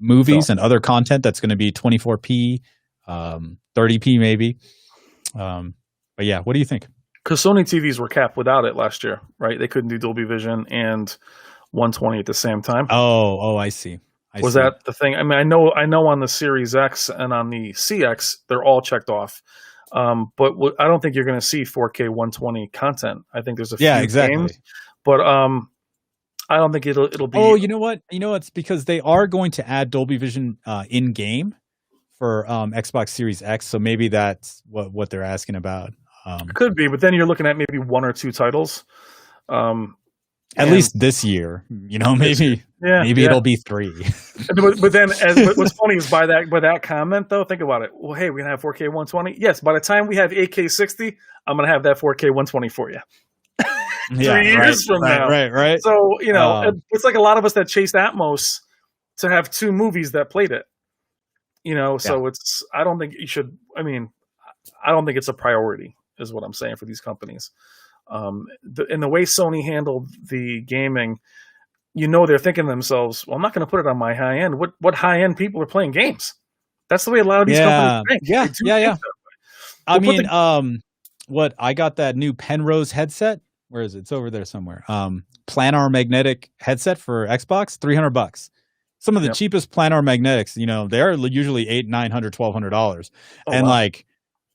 movies and other content that's going to be 24p, 30p maybe. But yeah, what do you think? Because Sony TVs were capped without it last year, right? They couldn't do Dolby Vision and 120 at the same time. Oh, I see. Was that the thing? I mean, I know on the Series X and on the CX, they're all checked off. But I don't think you're going to see 4K 120 content. I think there's a few games, but I don't think it'll be. Oh, you know what? It's because they are going to add Dolby Vision in game for Xbox Series X, so maybe that's what they're asking about. It could be, but then you're looking at maybe 1 or 2 titles. At least this year, maybe it'll be 3. but then, what's funny is by that comment though, think about it. Well, hey, we're gonna have 4K 120. Yes, by the time we have 8K 60, I'm gonna have that 4K 120 for you. 3 years from now, right. So it's like a lot of us that chased Atmos to have 2 movies that played it. So it's. I don't think you should. I mean, I don't think it's a priority, is what I'm saying for these companies. In the way Sony handled the gaming, they're thinking to themselves, well, I'm not going to put it on my high end. What high end people are playing games? That's the way a lot of these companies think. Yeah. I mean, I got that new Penrose headset. Where is it? It's over there somewhere. Planar magnetic headset for Xbox, $300. Some of the cheapest planar magnetics, they're usually $800, $900, $1,200. And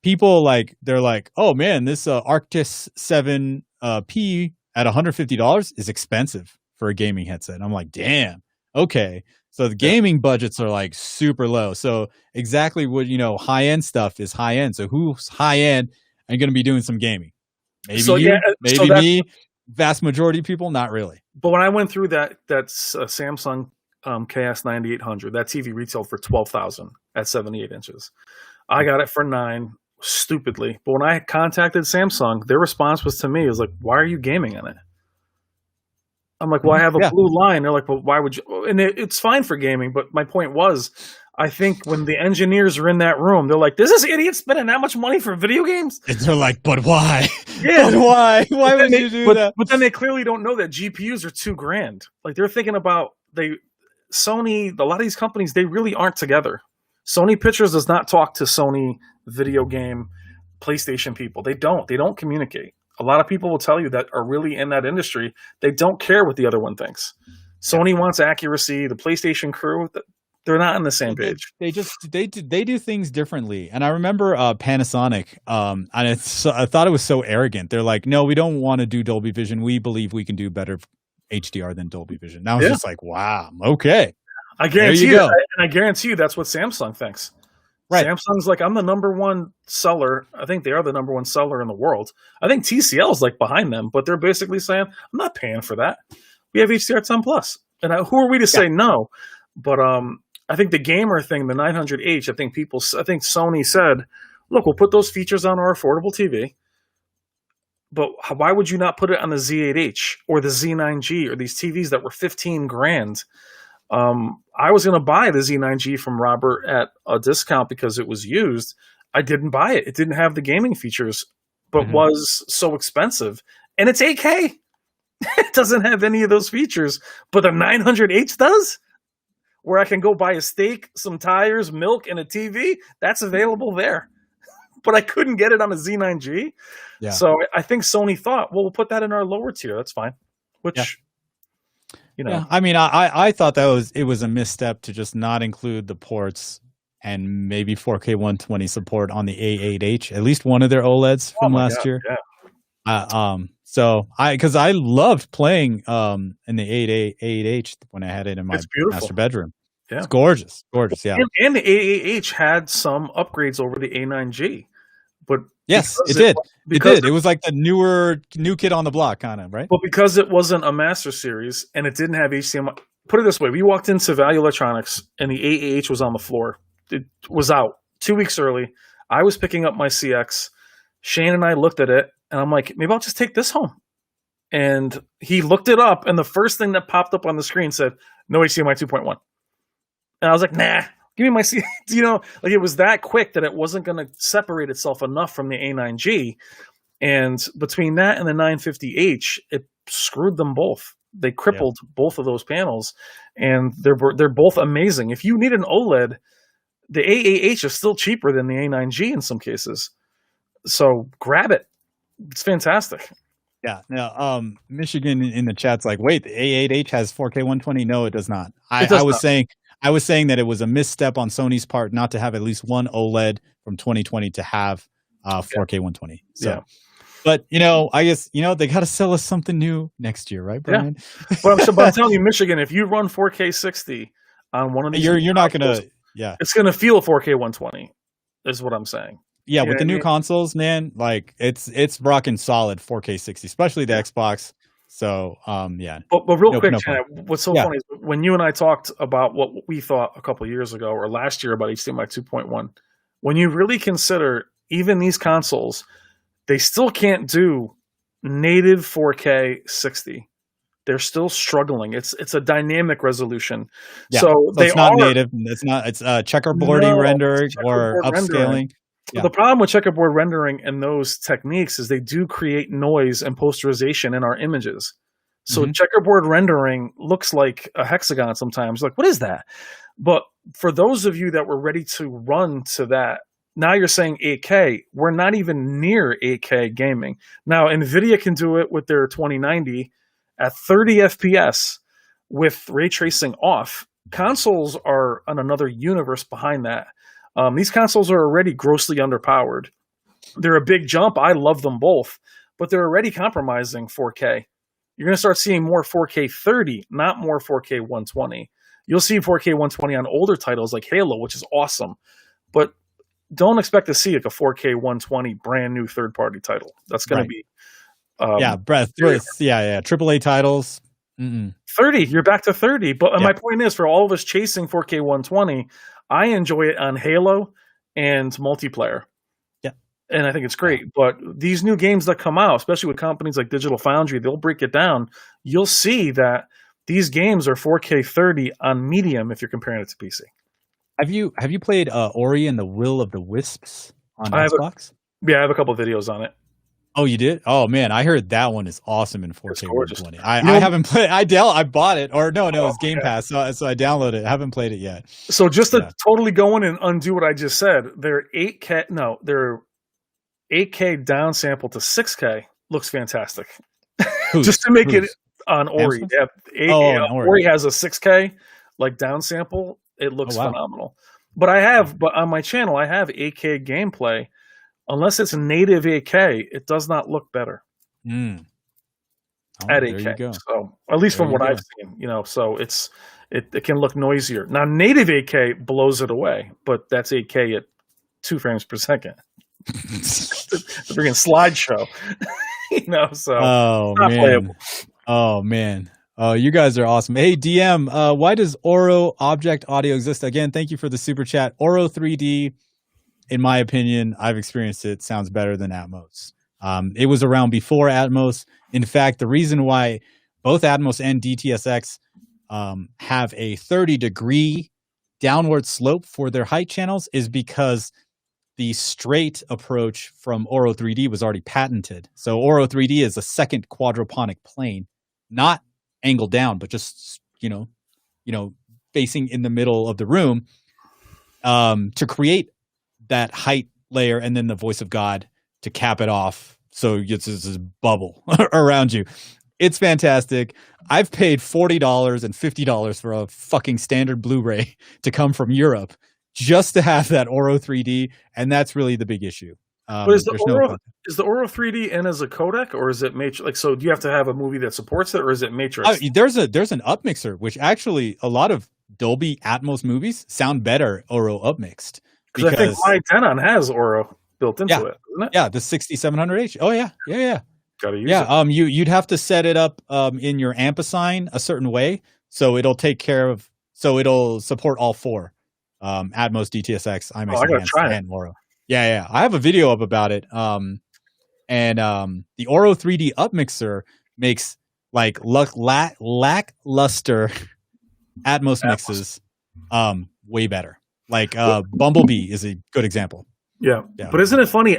people like they're like, oh man, this Arctis 7 P at $150 is expensive for a gaming headset. And I'm like, damn, okay. So the gaming budgets are like super low. So exactly what high end stuff is high end. So who's high end and going to be doing some gaming? Maybe maybe me. Vast majority of people, not really. But when I went through that's Samsung KS 9800. That TV retailed for $12,000 at 78 inches. I got it for $9,000, stupidly. But when I contacted Samsung, their response was to me is like, "Why are you gaming in it?" I'm like, "Well, I have a blue line." They're like, "Well, why would you?" And it's fine for gaming, but my point was, I think when the engineers are in that room, they're like, "This is idiot spending that much money for video games." And they're like, "But why? Yeah, but why? Why would you do that?" But then they clearly don't know that GPUs are $2,000. Like they're thinking about Sony. A lot of these companies, they really aren't together. Sony Pictures does not talk to Sony video game, PlayStation people. They don't communicate. A lot of people will tell you that are really in that industry. They don't care what the other one thinks. Sony wants accuracy. The PlayStation crew, they're not on the same page. They do things differently. And I remember Panasonic, and I thought it was so arrogant. They're like, no, we don't want to do Dolby Vision. We believe we can do better HDR than Dolby Vision. And I was just like, wow, okay. I guarantee you, and I guarantee you that's what Samsung thinks. Right. Samsung's like, I'm the number one seller. I think they are the number one seller in the world. I think TCL is like behind them, but they're basically saying, I'm not paying for that. We have HDR10 Plus. And who are we to say no? But I think the gamer thing, the 900H, I think Sony said, look, we'll put those features on our affordable TV. But why would you not put it on the Z8H or the Z9G or these TVs that were $15,000? I was going to buy the Z9G from Robert at a discount because it was used. I didn't buy it. It didn't have the gaming features, but was so expensive. And it's 8K. It doesn't have any of those features, but the 900H does, where I can go buy a steak, some tires, milk, and a TV. That's available there. But I couldn't get it on a Z9G. Yeah. So I think Sony thought, well, we'll put that in our lower tier. That's fine. Which... Yeah, I mean, I thought it was a misstep to just not include the ports and maybe 4K 120 support on the A8H, at least one of their OLEDs from last year. Yeah. So because I loved playing in the A8H when I had it in my master bedroom. Yeah. It's gorgeous, yeah. And the A8H had some upgrades over the A9G, but yes, it did. It was like the new kid on the block, kind of, right? But because it wasn't a master series and it didn't have HDMI, put it this way: we walked into Value Electronics and the A8H was on the floor. It was out 2 weeks early. I was picking up my CX. Shane and I looked at it, and I'm like, maybe I'll just take this home. And he looked it up, and the first thing that popped up on the screen said, "No HDMI 2.1." And I was like, nah. Give me my C. Like it was that quick that it wasn't going to separate itself enough from the A9G, and between that and the 950H, it screwed them both. They crippled both of those panels, and they're both amazing. If you need an OLED, the A8H is still cheaper than the A9G in some cases. So grab it; it's fantastic. Yeah. Now, Michigan in the chat's like, wait, the A8H has 4K 120? No, it does not. I was saying that it was a misstep on Sony's part not to have at least one OLED from 2020 to have 4K 120. So, but I guess they got to sell us something new next year, right, Brian? Yeah. But I'm telling you, Michigan, if you run 4K 60 on one of these, you're not gonna. Yeah, it's gonna feel 4K 120. Is what I'm saying. Yeah, with the new consoles, man, like it's rocking solid 4K 60, especially the Xbox. So, yeah. But real quick, Janet, what's so funny is when you and I talked about what we thought a couple of years ago or last year about HDMI 2.1, when you really consider even these consoles, they still can't do native 4K 60. They're still struggling. It's a dynamic resolution. Yeah, so it's not native. It's checkerboardy rendering or upscaling. Yeah. The problem with checkerboard rendering and those techniques is they do create noise and posterization in our images. So checkerboard rendering looks like a hexagon sometimes. Like, what is that? But for those of you that were ready to run to that, now you're saying 8K. We're not even near 8K gaming. Now, NVIDIA can do it with their 2090 at 30 FPS with ray tracing off. Consoles are on another universe behind that. These consoles are already grossly underpowered. they're a big jump. I love them both, but they're already compromising 4K. You're going to start seeing more 4K 30, not more 4K 120. You'll see 4K 120 on older titles like Halo, which is awesome, but don't expect to see like a 4K 120 brand new third party title. That's going to be AAA titles. 30. You're back to 30. But my point is, for all of us chasing 4K 120, I enjoy it on Halo and multiplayer. Yeah, and I think it's great. But these new games that come out, especially with companies like Digital Foundry, they'll break it down. You'll see that these games are 4K 30 on medium if you're comparing it to PC. Have you played Ori and the Will of the Wisps on Xbox? I have a couple of videos on it. Oh, you did? Oh man, I heard that one is awesome in 4K 120. I haven't played. I bought it, or no, it's Game Pass, so I downloaded it. I haven't played it yet. So just to totally go in and undo what I just said, their 8K downsample to 6K looks fantastic. Just to make it on Ori. Ori has a 6K like downsample. It looks phenomenal. But on my channel, I have 8K gameplay. Unless it's native 8K, it does not look better at 8K. So at least from what I've seen, so it can look noisier. Now native 8K blows it away, but that's 8K at 2 frames per second. The freaking slideshow, So not playable. Oh man. Oh, you guys are awesome. Hey, DM, why does Oro Object Audio exist? Again, thank you for the super chat. Oro 3D, in my opinion, I've experienced it, sounds better than Atmos. It was around before Atmos. In fact, the reason why both Atmos and DTSX have a 30-degree downward slope for their height channels is because the straight approach from Oro 3D was already patented. So Oro 3D is a second quadroponic plane, not angled down, but just facing in the middle of the room to create that height layer, and then the voice of God to cap it off, so it's this bubble around you. It's fantastic. I've paid $40 and $50 for a fucking standard Blu-ray to come from Europe just to have that Oro 3D, and that's really the big issue. But is the Oro 3D in as a codec, or is it matrix? So do you have to have a movie that supports it, or is it matrix? There's an upmixer, which actually a lot of Dolby Atmos movies sound better Oro upmixed. Because I think my Denon has Oro built into it, doesn't it? Yeah, the 6700H. Oh yeah. Gotta use it. You'd have to set it up in your ampersand a certain way, so it'll support all four Atmos, DTSX, IMAX Enhanced, and Oro. Yeah. I have a video up about it. And the Oro 3D upmixer makes like lackluster Atmos mixes way better. Like Bumblebee is a good example. Yeah. But isn't it funny,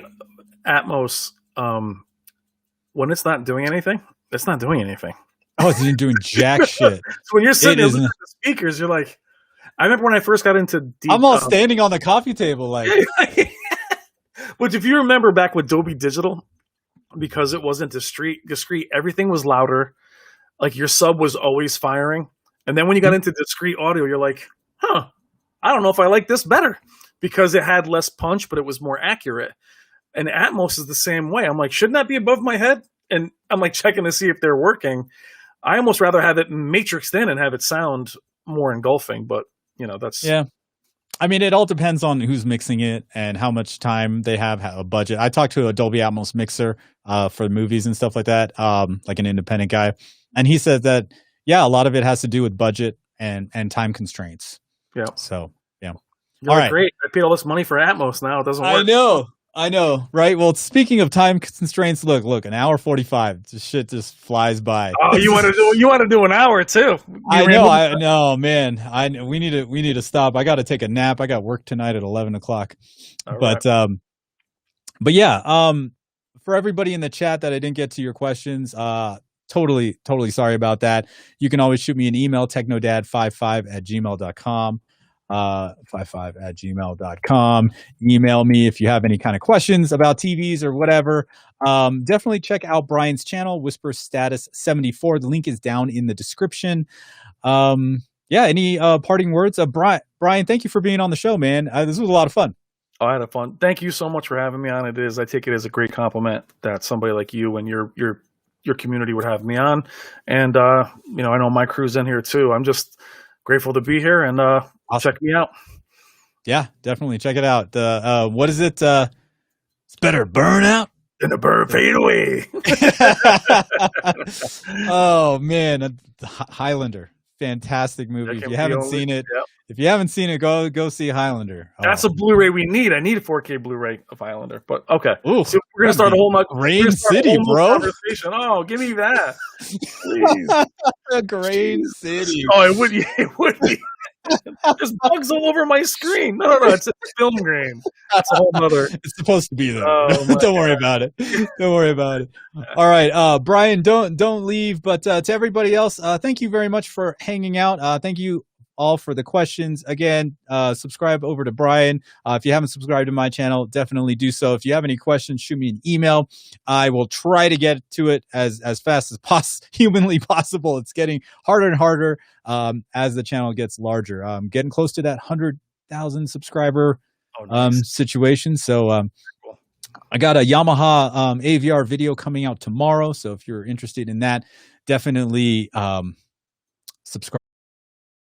Atmos, when it's not doing anything, it's not doing anything. Oh, it's not doing jack shit. So when you're sitting there looking at the speakers, you're like, I remember when I first got into I'm all standing on the coffee table like. But if you remember back with Dolby Digital, because it wasn't discrete, everything was louder. Like your sub was always firing. And then when you got into discrete audio, you're like, I don't know if I like this better, because it had less punch, but it was more accurate. And Atmos is the same way. I'm like, shouldn't that be above my head? And I'm like checking to see if they're working. I almost rather have it matrixed in and have it sound more engulfing, but that's... Yeah. I mean, it all depends on who's mixing it and how much time they have a budget. I talked to a Dolby Atmos mixer for movies and stuff like that, like an independent guy. And he said that, a lot of it has to do with budget and time constraints. Yeah. So, all right. Great. I paid all this money for Atmos now. It doesn't work. I know. Right. Well, speaking of time constraints, look, an hour 45. This shit just flies by. Oh, you want to do an hour too? I know, man. We need to stop. I got to take a nap. I got work tonight at 11 o'clock. But for everybody in the chat that I didn't get to your questions, totally sorry about that. You can always shoot me an email, technodad55@gmail.com. 55@gmail.com. Email me if you have any kind of questions about TVs or whatever. Definitely check out Brian's channel, Whisper Status 74. The link is down in the description. Any parting words? Brian, thank you for being on the show, man. This was a lot of fun. Oh, I had a fun. Thank you so much for having me on. I take it as a great compliment that somebody like you and your community would have me on. And you know, I know my crew's in here too. I'm just grateful to be here, and Awesome. check me out. Yeah, definitely check it out. The what is it? It's better burnout than a bird fade away. Oh man, Highlander, fantastic movie. If you haven't seen it, go see Highlander. That's a Blu-ray we need. I need a 4K Blu-ray of Highlander. But okay, ooh, so we're gonna start a whole Grain City, bro. Conversation. Oh, give me that, please. Grain City. Oh, it would be. There's bugs all over my screen. No, it's a film grain. That's a whole nother. It's supposed to be there. Don't worry about it. Don't worry about it. All right, Brian, don't leave. But to everybody else, thank you very much for hanging out. Thank you all for the questions. Again, subscribe over to Brian. If you haven't subscribed to my channel, definitely do so. If you have any questions, shoot me an email. I will try to get to it as fast as humanly possible. It's getting harder and harder as the channel gets larger. Getting close to that 100,000 subscriber situation. So I got a Yamaha AVR video coming out tomorrow. So if you're interested in that, definitely subscribe.